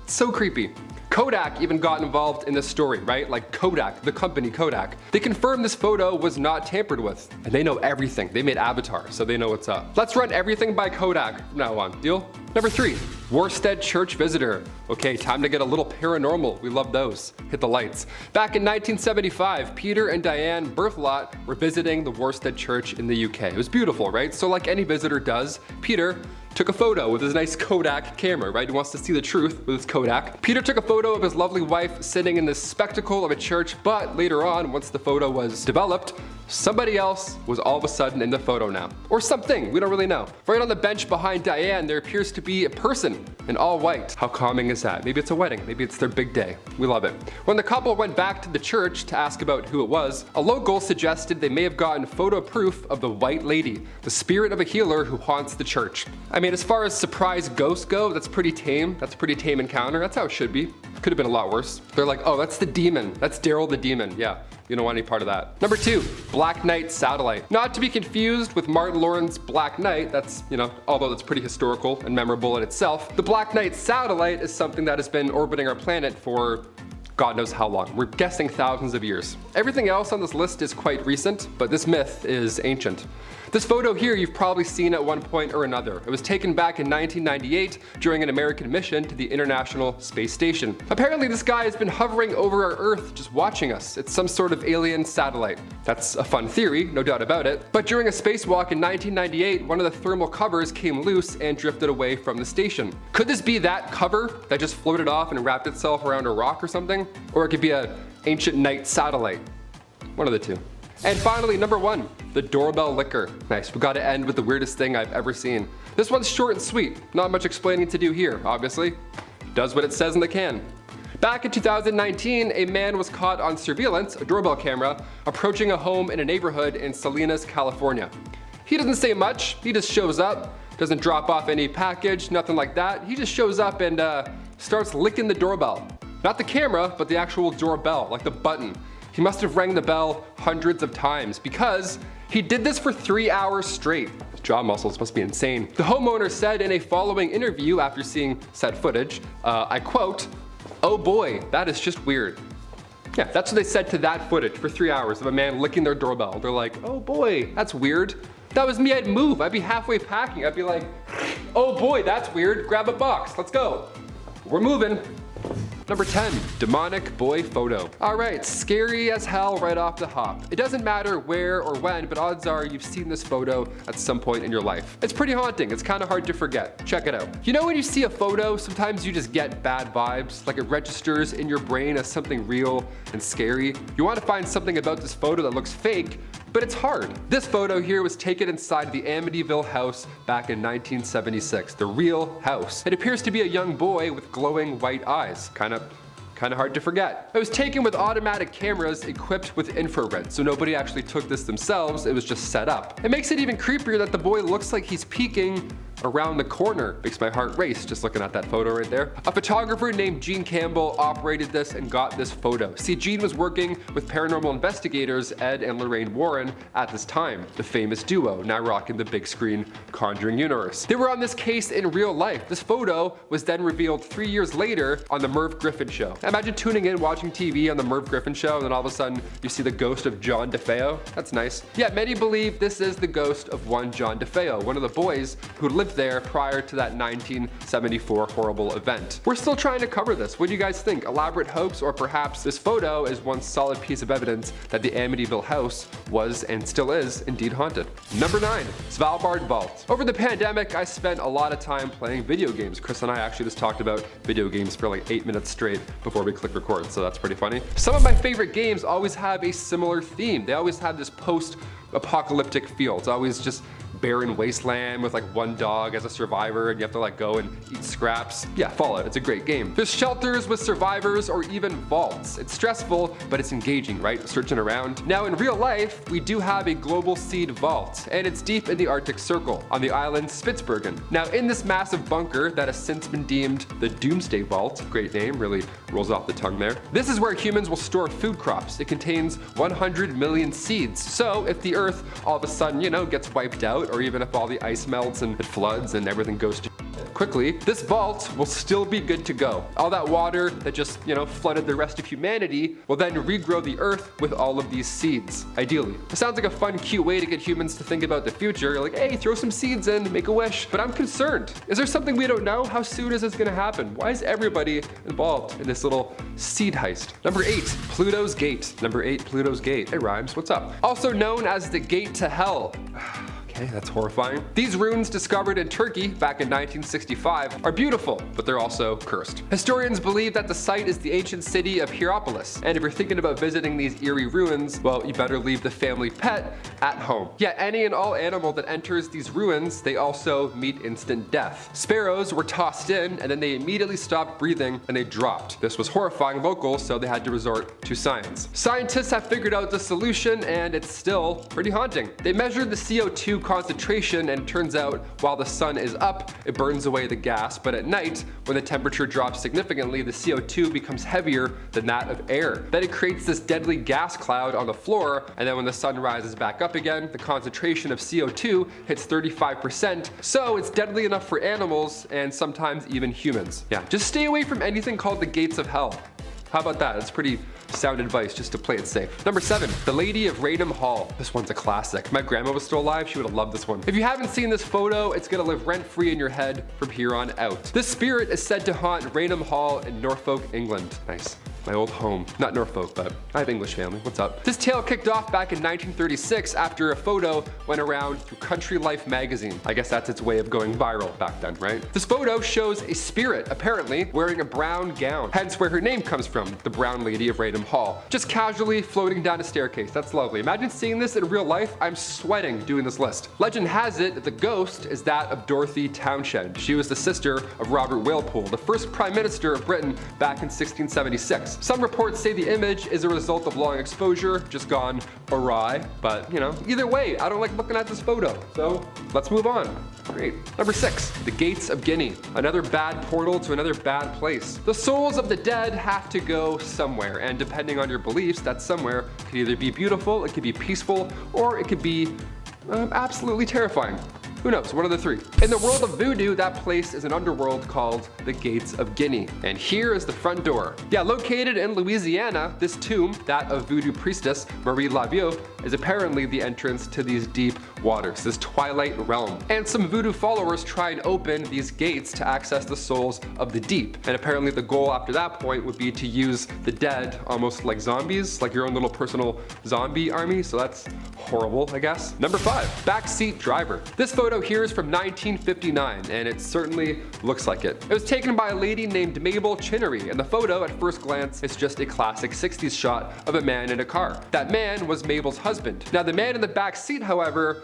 so creepy. Kodak even got involved in this story, right? Like Kodak, the company Kodak. They confirmed this photo was not tampered with, and they know everything. They made Avatar, so they know what's up. Let's run everything by Kodak from now on, deal? Number 3, Worstead Church Visitor. Okay, time to get a little paranormal. We love those. Hit the lights. Back in 1975, Peter and Diane Berthelot were visiting the Worstead Church in the UK. It was beautiful, right? So like any visitor does, Peter took a photo with his nice Kodak camera, right? He wants to see the truth with his Kodak. Peter took a photo of his lovely wife sitting in the spectacle of a church, but later on, once the photo was developed, somebody else was all of a sudden in the photo now. Or something, we don't really know. Right on the bench behind Diane, there appears to be a person in all white. How calming is that? Maybe it's a wedding, maybe it's their big day. We love it. When the couple went back to the church to ask about who it was, a local suggested they may have gotten photo proof of the White Lady, the spirit of a healer who haunts the church. I mean, as far as surprise ghosts go, that's pretty tame. That's a pretty tame encounter. That's how it should be. Could have been a lot worse. They're like, oh, that's the demon. That's Daryl the demon. Yeah, you don't want any part of that. Number 2, Black Knight Satellite. Not to be confused with Martin Lawrence's Black Knight. That's, although that's pretty historical and memorable in itself. The Black Knight Satellite is something that has been orbiting our planet for God knows how long. We're guessing thousands of years. Everything else on this list is quite recent, but this myth is ancient. This photo here you've probably seen at one point or another. It was taken back in 1998 during an American mission to the International Space Station. Apparently this guy has been hovering over our Earth just watching us. It's some sort of alien satellite. That's a fun theory, no doubt about it. But during a spacewalk in 1998, one of the thermal covers came loose and drifted away from the station. Could this be that cover that just floated off and wrapped itself around a rock or something? Or it could be an ancient night satellite. One of the two. And finally, number 1, the Doorbell Liquor. Nice, we gotta end with the weirdest thing I've ever seen. This one's short and sweet, not much explaining to do here, obviously. Does what it says in the can. Back in 2019, a man was caught on surveillance, a doorbell camera, approaching a home in a neighborhood in Salinas, California. He doesn't say much, he just shows up, doesn't drop off any package, nothing like that. He just shows up and starts licking the doorbell. Not the camera, but the actual doorbell, like the button. He must have rang the bell hundreds of times because he did this for 3 hours straight. His jaw muscles must be insane. The homeowner said in a following interview after seeing said footage, I quote, "Oh boy, that is just weird." Yeah, that's what they said to that footage for 3 hours of a man licking their doorbell. They're like, oh boy, that's weird. That was me, I'd move. I'd be halfway packing. I'd be like, oh boy, that's weird. Grab a box, let's go. We're moving. Number 10, demonic boy photo. All right, scary as hell right off the hop. It doesn't matter where or when, but odds are you've seen this photo at some point in your life. It's pretty haunting. It's kind of hard to forget. Check it out. You know when you see a photo, sometimes you just get bad vibes, like it registers in your brain as something real and scary. You want to find something about this photo that looks fake, but it's hard. This photo here was taken inside the Amityville house back in 1976, the real house. It appears to be a young boy with glowing white eyes. Kind of hard to forget. It was taken with automatic cameras equipped with infrared, so nobody actually took this themselves, it was just set up. It makes it even creepier that the boy looks like he's peeking around the corner. Makes my heart race just looking at that photo right there. A photographer named Gene Campbell operated this and got this photo. See, Gene was working with paranormal investigators Ed and Lorraine Warren at this time, the famous duo now rocking the big screen Conjuring universe. They were on this case in real life. This photo was then revealed 3 years later on the Merv Griffin Show. Imagine tuning in, watching TV on the Merv Griffin Show, and then all of a sudden you see the ghost of John DeFeo. That's nice. Yeah, many believe this is the ghost of one John DeFeo, one of the boys who lived there prior to that 1974 horrible event. We're still trying to cover this. What do you guys think? Elaborate hoax, or perhaps this photo is one solid piece of evidence that the Amityville house was and still is indeed haunted? Number 9, Svalbard Vault. Over the pandemic, I spent a lot of time playing video games. Chris and I actually just talked about video games for like 8 minutes straight before we click record, so that's pretty funny. Some of my favorite games always have a similar theme. They always have this post-apocalyptic feel. It's always just barren wasteland with like one dog as a survivor and you have to like go and eat scraps. Yeah, Fallout, it's a great game. There's shelters with survivors or even vaults. It's stressful, but it's engaging, right? Searching around. Now in real life, we do have a global seed vault, and it's deep in the Arctic Circle on the island Spitsbergen. Now in this massive bunker that has since been deemed the Doomsday Vault, great name, really rolls off the tongue there. This is where humans will store food crops. It contains 100 million seeds. So if the Earth all of a sudden, you know, gets wiped out, or even if all the ice melts and it floods and everything goes to quickly, this vault will still be good to go. All that water that just, you know, flooded the rest of humanity will then regrow the Earth with all of these seeds, ideally. It sounds like a fun, cute way to get humans to think about the future. You're like, hey, throw some seeds in, make a wish. But I'm concerned. Is there something we don't know? How soon is this gonna happen? Why is everybody involved in this little seed heist? Number 8, Pluto's Gate. Number 8, Pluto's Gate. It rhymes, what's up? Also known as the Gate to Hell. Okay, that's horrifying. These ruins discovered in Turkey back in 1965 are beautiful, but they're also cursed. Historians believe that the site is the ancient city of Hierapolis, and if you're thinking about visiting these eerie ruins, well, you better leave the family pet at home. Yeah, any and all animal that enters these ruins, they also meet instant death. Sparrows were tossed in, and then they immediately stopped breathing and they dropped. This was horrifying locals, so they had to resort to science. Scientists have figured out the solution, and it's still pretty haunting. They measured the CO2 concentration, and it turns out while the sun is up, it burns away the gas, but at night, when the temperature drops significantly, the CO2 becomes heavier than that of air. Then it creates this deadly gas cloud on the floor, and then when the sun rises back up again, the concentration of CO2 hits 35%, so it's deadly enough for animals and sometimes even humans. Yeah, just stay away from anything called the Gates of Hell. How about that? It's pretty sound advice just to play it safe. Number 7, The Lady of Raynham Hall. This one's a classic. If my grandma was still alive, she would have loved this one. If you haven't seen this photo, it's gonna live rent-free in your head from here on out. This spirit is said to haunt Raynham Hall in Norfolk, England. Nice. My old home. Not Norfolk, but I have English family. What's up? This tale kicked off back in 1936 after a photo went around through Country Life magazine. I guess that's its way of going viral back then, right? This photo shows a spirit, apparently, wearing a brown gown, hence where her name comes from, the Brown Lady of Raynham Hall. Just casually floating down a staircase. That's lovely. Imagine seeing this in real life. I'm sweating doing this list. Legend has it that the ghost is that of Dorothy Townshend. She was the sister of Robert Walpole, the first Prime Minister of Britain back in 1676. Some reports say the image is a result of long exposure, just gone awry, but you know, either way, I don't like looking at this photo, so let's move on. Great. Number 6, The Gates of Guinea. Another bad portal to another bad place. The souls of the dead have to go somewhere, and depending on your beliefs, that somewhere could either be beautiful, it could be peaceful, or it could be absolutely terrifying. Who knows, one of the three. In the world of voodoo, that place is an underworld called the Gates of Guinea. And here is the front door. Yeah, located in Louisiana, this tomb, that of voodoo priestess Marie Laveau, is apparently the entrance to these deep waters, this twilight realm. And some voodoo followers try and open these gates to access the souls of the deep. And apparently the goal after that point would be to use the dead almost like zombies, like your own little personal zombie army. So that's horrible, I guess. Number 5, Backseat Driver. This photo here is from 1959, and it certainly looks like it. It was taken by a lady named Mabel Chinnery, and the photo, at first glance, is just a classic 60s shot of a man in a car. That man was Mabel's husband. Now, the man in the back seat, however,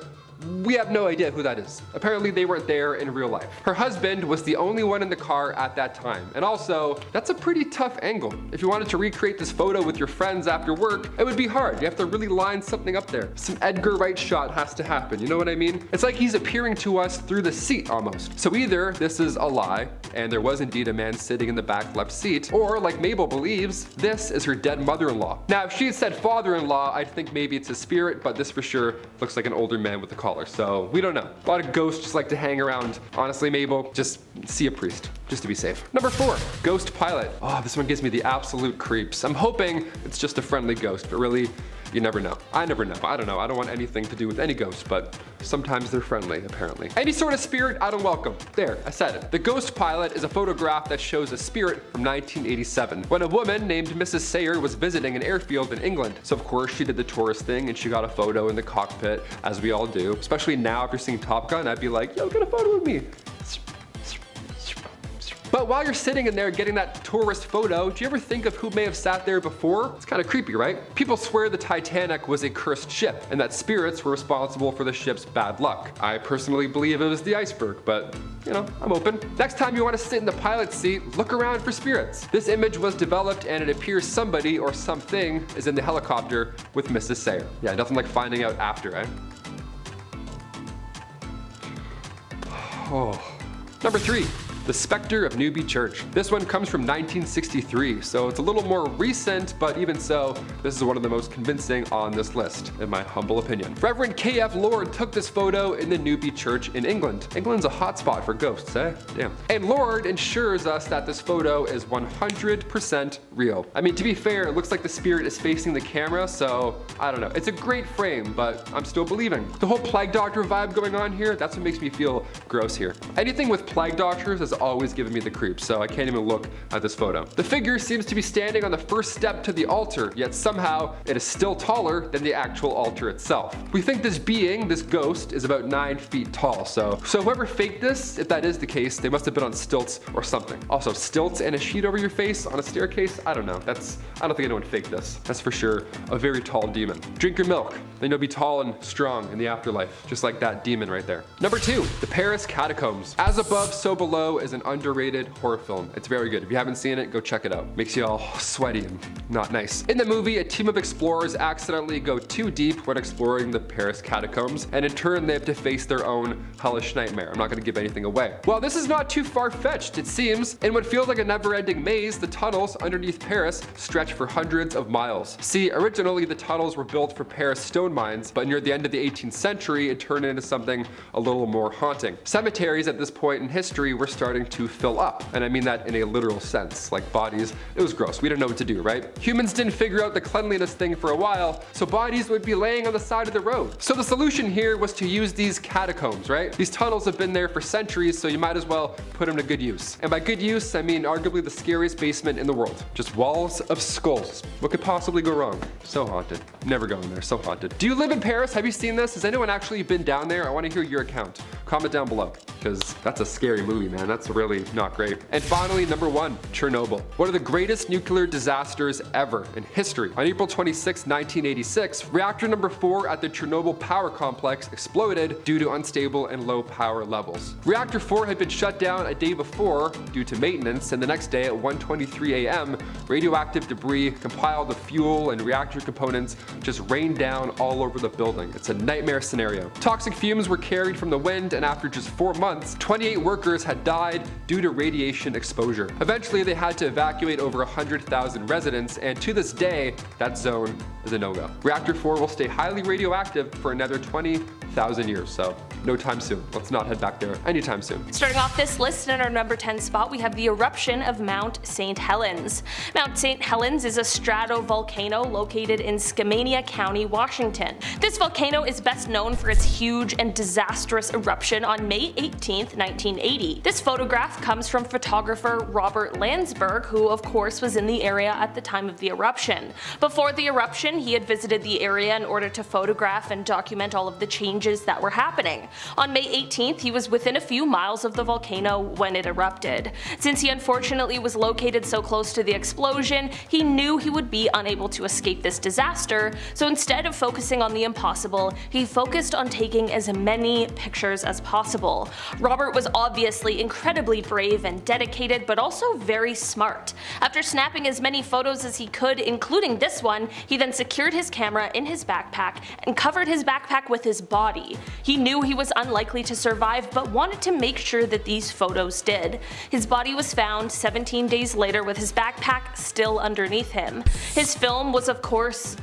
we have no idea who that is. Apparently they weren't there in real life. Her husband was the only one in the car at that time. And also, that's a pretty tough angle. If you wanted to recreate this photo with your friends after work, it would be hard. You have to really line something up there. Some Edgar Wright shot has to happen, you know what I mean? It's like he's appearing to us through the seat almost. So either this is a lie, and there was indeed a man sitting in the back left seat, or like Mabel believes, this is her dead mother-in-law. Now, if she had said father-in-law, I'd think maybe it's a spirit, but this for sure looks like an older man with a collar. So we don't know. A lot of ghosts just like to hang around. Honestly, Mabel, just see a priest, just to be safe. Number 4, Ghost Pilot. Oh, this one gives me the absolute creeps. I'm hoping it's just a friendly ghost, but really, you never know. I never know. I don't know. I don't want anything to do with any ghost, but sometimes they're friendly, apparently. Any sort of spirit, I don't welcome. There, I said it. The Ghost Pilot is a photograph that shows a spirit from 1987, when a woman named Mrs. Sayer was visiting an airfield in England. So of course she did the tourist thing and she got a photo in the cockpit, as we all do. Especially now, if you're seeing Top Gun, I'd be like, yo, get a photo with me. But while you're sitting in there getting that tourist photo, do you ever think of who may have sat there before? It's kind of creepy, right? People swear the Titanic was a cursed ship and that spirits were responsible for the ship's bad luck. I personally believe it was the iceberg, but you know, I'm open. Next time you want to sit in the pilot's seat, look around for spirits. This image was developed and it appears somebody or something is in the helicopter with Mrs. Sayer. Yeah, nothing like finding out after, eh? Oh. Number 3. The Specter of Newby Church. This one comes from 1963, so it's a little more recent, but even so, this is one of the most convincing on this list, in my humble opinion. Reverend K.F. Lord took this photo in the Newby Church in England. England's a hotspot for ghosts, eh? Damn. And Lord ensures us that this photo is 100% real. I mean, to be fair, it looks like the spirit is facing the camera, so I don't know. It's a great frame, but I'm still believing. The whole Plague Doctor vibe going on here, that's what makes me feel gross here. Anything with Plague Doctors is always giving me the creeps, so I can't even look at this photo. The figure seems to be standing on the first step to the altar, yet somehow it is still taller than the actual altar itself. We think this being, this ghost, is about 9 feet tall, so whoever faked this, if that is the case, they must have been on stilts or something. Also, stilts and a sheet over your face on a staircase? I don't know. I don't think anyone faked this. That's for sure a very tall demon. Drink your milk, then you'll be tall and strong in the afterlife, just like that demon right there. Number 2, the Paris Catacombs. As above, so below is an underrated horror film. It's very good. If you haven't seen it, go check it out. Makes you all sweaty and not nice. In the movie, a team of explorers accidentally go too deep when exploring the Paris Catacombs, and in turn they have to face their own hellish nightmare. I'm not going to give anything away. Well, this is not too far-fetched, it seems. In what feels like a never-ending maze, the tunnels underneath Paris stretch for hundreds of miles. See, originally the tunnels were built for Paris stone mines, but near the end of the 18th century, it turned into something a little more haunting. Cemeteries at this point in history were starting to fill up, and I mean that in a literal sense, like bodies. It was gross. We didn't know what to do, right? Humans didn't figure out the cleanliness thing for a while, so bodies would be laying on the side of the road. So the solution here was to use these catacombs, right? These tunnels have been there for centuries, so you might as well put them to good use. And by good use, I mean arguably the scariest basement in the world. Just walls of skulls. What could possibly go wrong? So haunted. Never going there. So haunted. Do you live in Paris? Have you seen this? Has anyone actually been down there? I want to hear your account. Comment down below, because that's a scary movie, man. That's really not great. And finally, number 1, Chernobyl. One of the greatest nuclear disasters ever in history. On April 26, 1986, reactor number 4 at the Chernobyl power complex exploded due to unstable and low power levels. Reactor 4 had been shut down a day before due to maintenance, and the next day at 1:23 a.m., radioactive debris compiled of fuel and reactor components just rained down all over the building. It's a nightmare scenario. Toxic fumes were carried from the wind, and after just 4 months, 28 workers had died due to radiation exposure. Eventually, they had to evacuate over 100,000 residents, and to this day, that zone is a no-go. Reactor 4 will stay highly radioactive for another 20,000 years, so no time soon. Let's not head back there anytime soon. Starting off this list in our number 10 spot, we have the eruption of Mount Saint Helens. Mount Saint Helens is a stratovolcano located in Skamania County, Washington. This volcano is best known for its huge and disastrous eruption on May 18, 1980. This photograph comes from photographer Robert Landsberg, who of course was in the area at the time of the eruption. Before the eruption, he had visited the area in order to photograph and document all of the changes that were happening. On May 18th, he was within a few miles of the volcano when it erupted. Since he unfortunately was located so close to the explosion, he knew he would be unable to escape this disaster, so instead of focusing on the impossible, he focused on taking as many pictures as possible. Robert was obviously incredibly brave and dedicated, but also very smart. After snapping as many photos as he could, including this one, he then secured his camera in his backpack and covered his backpack with his body. He knew he was unlikely to survive, but wanted to make sure that these photos did. His body was found 17 days later with his backpack still underneath him. His film was of course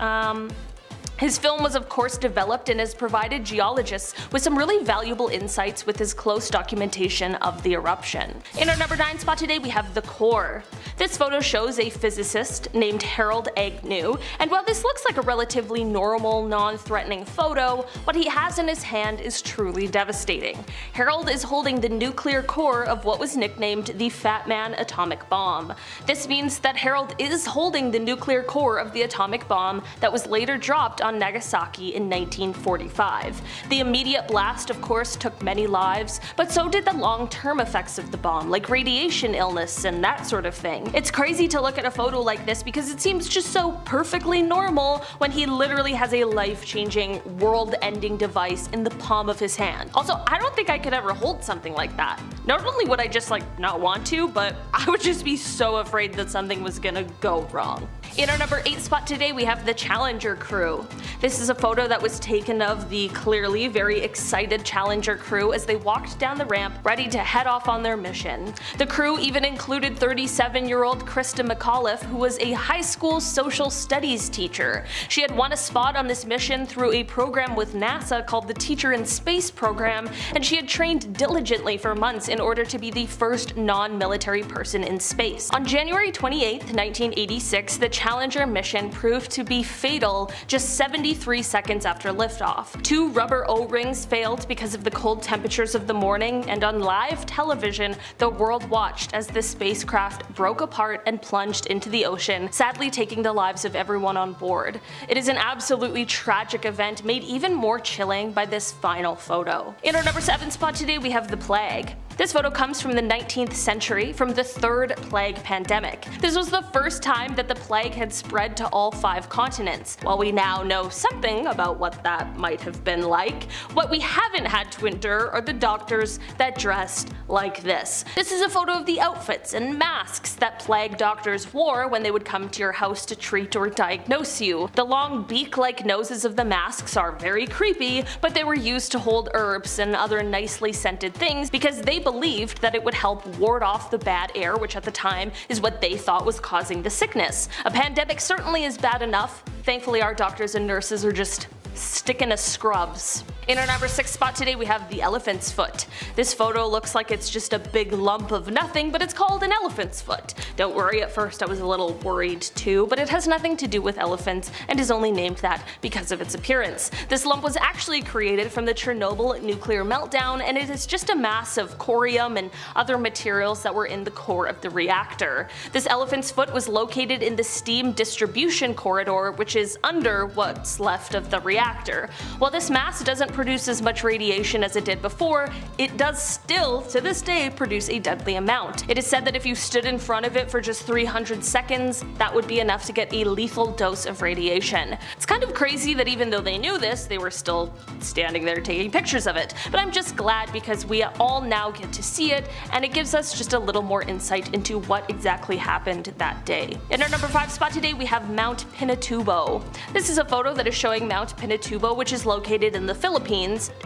developed and has provided geologists with some really valuable insights with his close documentation of the eruption. In our number 9 spot today, we have the core. This photo shows a physicist named Harold Agnew, and while this looks like a relatively normal, non-threatening photo, what he has in his hand is truly devastating. Harold is holding the nuclear core of what was nicknamed the Fat Man atomic bomb. This means that Harold is holding the nuclear core of the atomic bomb that was later dropped on Nagasaki in 1945. The immediate blast, of course, took many lives, but so did the long-term effects of the bomb, like radiation illness and that sort of thing. It's crazy to look at a photo like this because it seems just so perfectly normal when he literally has a life-changing, world-ending device in the palm of his hand. Also, I don't think I could ever hold something like that. Not only would I just not want to, but I would just be so afraid that something was gonna go wrong. In our number 8 spot today, we have the Challenger crew. This is a photo that was taken of the clearly very excited Challenger crew as they walked down the ramp ready to head off on their mission. The crew even included 37-year-old Krista McAuliffe, who was a high school social studies teacher. She had won a spot on this mission through a program with NASA called the Teacher in Space program, and she had trained diligently for months in order to be the first non-military person in space. On January 28, 1986, the Challenger mission proved to be fatal just 73 seconds after liftoff. 2 rubber O-rings failed because of the cold temperatures of the morning, and on live television, the world watched as the spacecraft broke apart and plunged into the ocean, sadly taking the lives of everyone on board. It is an absolutely tragic event made even more chilling by this final photo. In our number 7 spot today, we have the plague. This photo comes from the 19th century, from the 3rd plague pandemic. This was the first time that the plague had spread to all 5 continents. While we now know something about what that might have been like, what we haven't had to endure are the doctors that dressed like this. This is a photo of the outfits and masks that plague doctors wore when they would come to your house to treat or diagnose you. The long beak-like noses of the masks are very creepy, but they were used to hold herbs and other nicely scented things because they believed that it would help ward off the bad air, which at the time is what they thought was causing the sickness. A pandemic certainly is bad enough. Thankfully, our doctors and nurses are just sticking to scrubs. In our number 6 spot today, we have the elephant's foot. This photo looks like it's just a big lump of nothing, but it's called an elephant's foot. Don't worry, at first I was a little worried too, but it has nothing to do with elephants and is only named that because of its appearance. This lump was actually created from the Chernobyl nuclear meltdown, and it is just a mass of corium and other materials that were in the core of the reactor. This elephant's foot was located in the steam distribution corridor, which is under what's left of the reactor. While this mass doesn't produce as much radiation as it did before, it does still, to this day, produce a deadly amount. It is said that if you stood in front of it for just 300 seconds, that would be enough to get a lethal dose of radiation. It's kind of crazy that even though they knew this, they were still standing there taking pictures of it. But I'm just glad because we all now get to see it, and it gives us just a little more insight into what exactly happened that day. In our number 5 spot today, we have Mount Pinatubo. This is a photo that is showing Mount Pinatubo, which is located in the Philippines,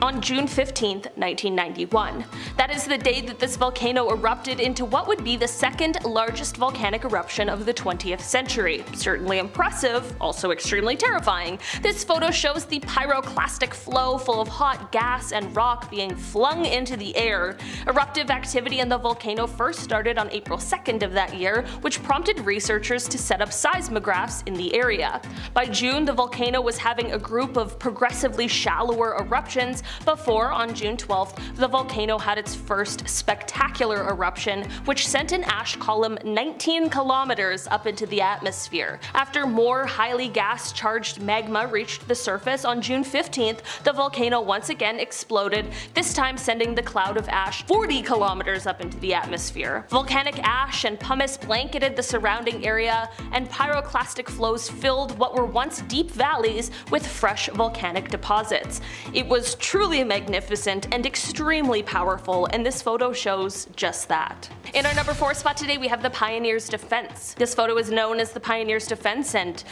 on June 15th, 1991. That is the day that this volcano erupted into what would be the 2nd largest volcanic eruption of the 20th century. Certainly impressive, also extremely terrifying. This photo shows the pyroclastic flow full of hot gas and rock being flung into the air. Eruptive activity in the volcano first started on April 2nd of that year, which prompted researchers to set up seismographs in the area. By June, the volcano was having a group of progressively shallower eruptions before, on June 12th, the volcano had its first spectacular eruption, which sent an ash column 19 kilometers up into the atmosphere. After more highly gas-charged magma reached the surface on June 15th, the volcano once again exploded, this time sending the cloud of ash 40 kilometers up into the atmosphere. Volcanic ash and pumice blanketed the surrounding area, and pyroclastic flows filled what were once deep valleys with fresh volcanic deposits. It was truly magnificent and extremely powerful, and this photo shows just that. In our number 4 spot today, we have the Pioneer's Defense. This photo is known as the Pioneer's Defense, and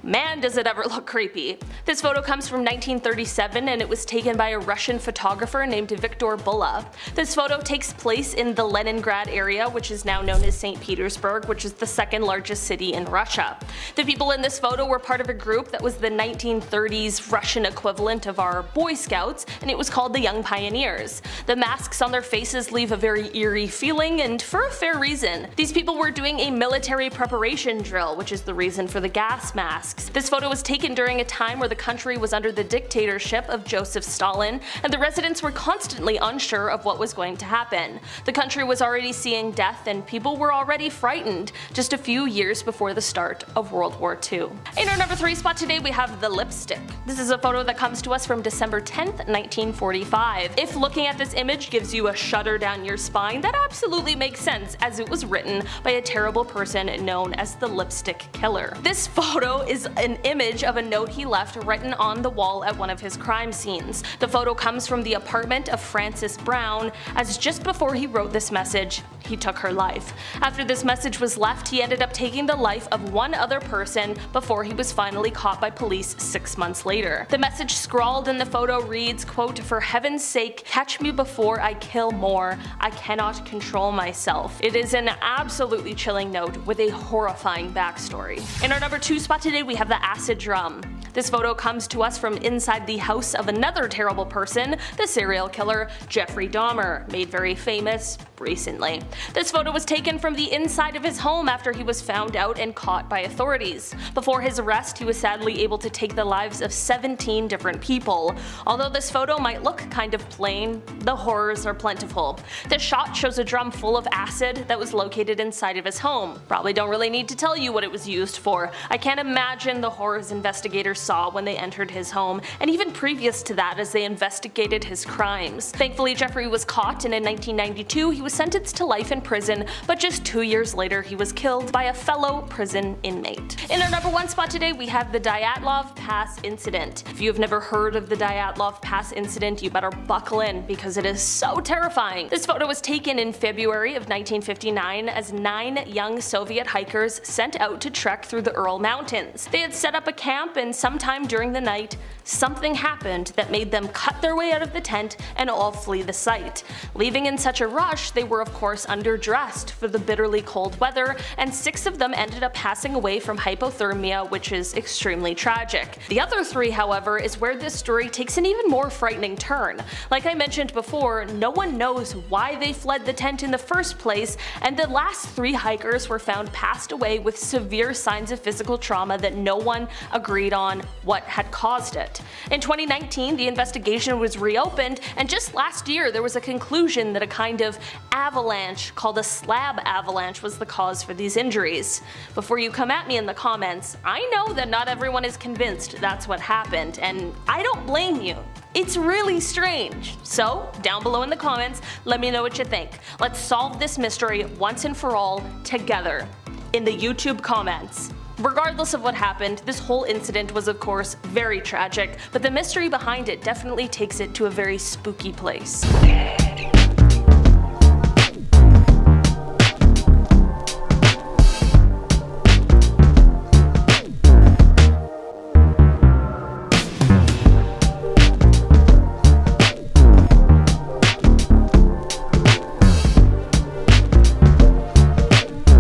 man does it ever look creepy. This photo comes from 1937 and it was taken by a Russian photographer named Viktor Bulla. This photo takes place in the Leningrad area, which is now known as St. Petersburg, which is the 2nd largest city in Russia. The people in this photo were part of a group that was the 1930s Russian equivalent of our Boy Scouts, and it was called the Young Pioneers. The masks on their faces leave a very eerie feeling, and for a fair reason. These people were doing a military preparation drill, which is the reason for the gas mask. masks. This photo was taken during a time where the country was under the dictatorship of Joseph Stalin, and the residents were constantly unsure of what was going to happen. The country was already seeing death and people were already frightened just a few years before the start of World War II. In our number 3 spot today we have the lipstick. This is a photo that comes to us from December 10th, 1945. If looking at this image gives you a shudder down your spine, that absolutely makes sense, as it was written by a terrible person known as the Lipstick Killer. This photo is an image of a note he left written on the wall at one of his crime scenes. The photo comes from the apartment of Frances Brown, as just before he wrote this message, he took her life. After this message was left, he ended up taking the life of one other person before he was finally caught by police 6 months later. The message scrawled in the photo reads, quote, "For heaven's sake, catch me before I kill more. I cannot control myself." It is an absolutely chilling note with a horrifying backstory. In our number 2 spot today we have the acid drum. This photo comes to us from inside the house of another terrible person, the serial killer Jeffrey Dahmer, made very famous recently. This photo was taken from the inside of his home after he was found out and caught by authorities. Before his arrest, he was sadly able to take the lives of 17 different people. Although this photo might look kind of plain, the horrors are plentiful. This shot shows a drum full of acid that was located inside of his home. Probably don't really need to tell you what it was used for. I can't imagine the horrors investigators saw when they entered his home, and even previous to that as they investigated his crimes. Thankfully, Jeffrey was caught, and in 1992 he was sentenced to life in prison, but just 2 years later he was killed by a fellow prison inmate. In our number 1 spot today we have the Dyatlov Pass incident. If you have never heard of the Dyatlov Pass incident, you better buckle in because it is so terrifying. This photo was taken in February of 1959 as 9 young Soviet hikers sent out to trek through the Ural Mountains. They had set up a camp, and sometime during the night, something happened that made them cut their way out of the tent and all flee the site. Leaving in such a rush, they were of course underdressed for the bitterly cold weather, and 6 of them ended up passing away from hypothermia, which is extremely tragic. The other 3, however, is where this story takes an even more frightening turn. Like I mentioned before, no one knows why they fled the tent in the first place, and the last 3 hikers were found passed away with severe signs of physical trauma that no one agreed on what had caused it. In 2019, the investigation was reopened, and just last year there was a conclusion that a kind of avalanche called a slab avalanche was the cause for these injuries. Before you come at me in the comments, I know that not everyone is convinced that's what happened, and I don't blame you. It's really strange. So, down below in the comments, let me know what you think. Let's solve this mystery once and for all together in the YouTube comments. Regardless of what happened, this whole incident was of course very tragic, but the mystery behind it definitely takes it to a very spooky place.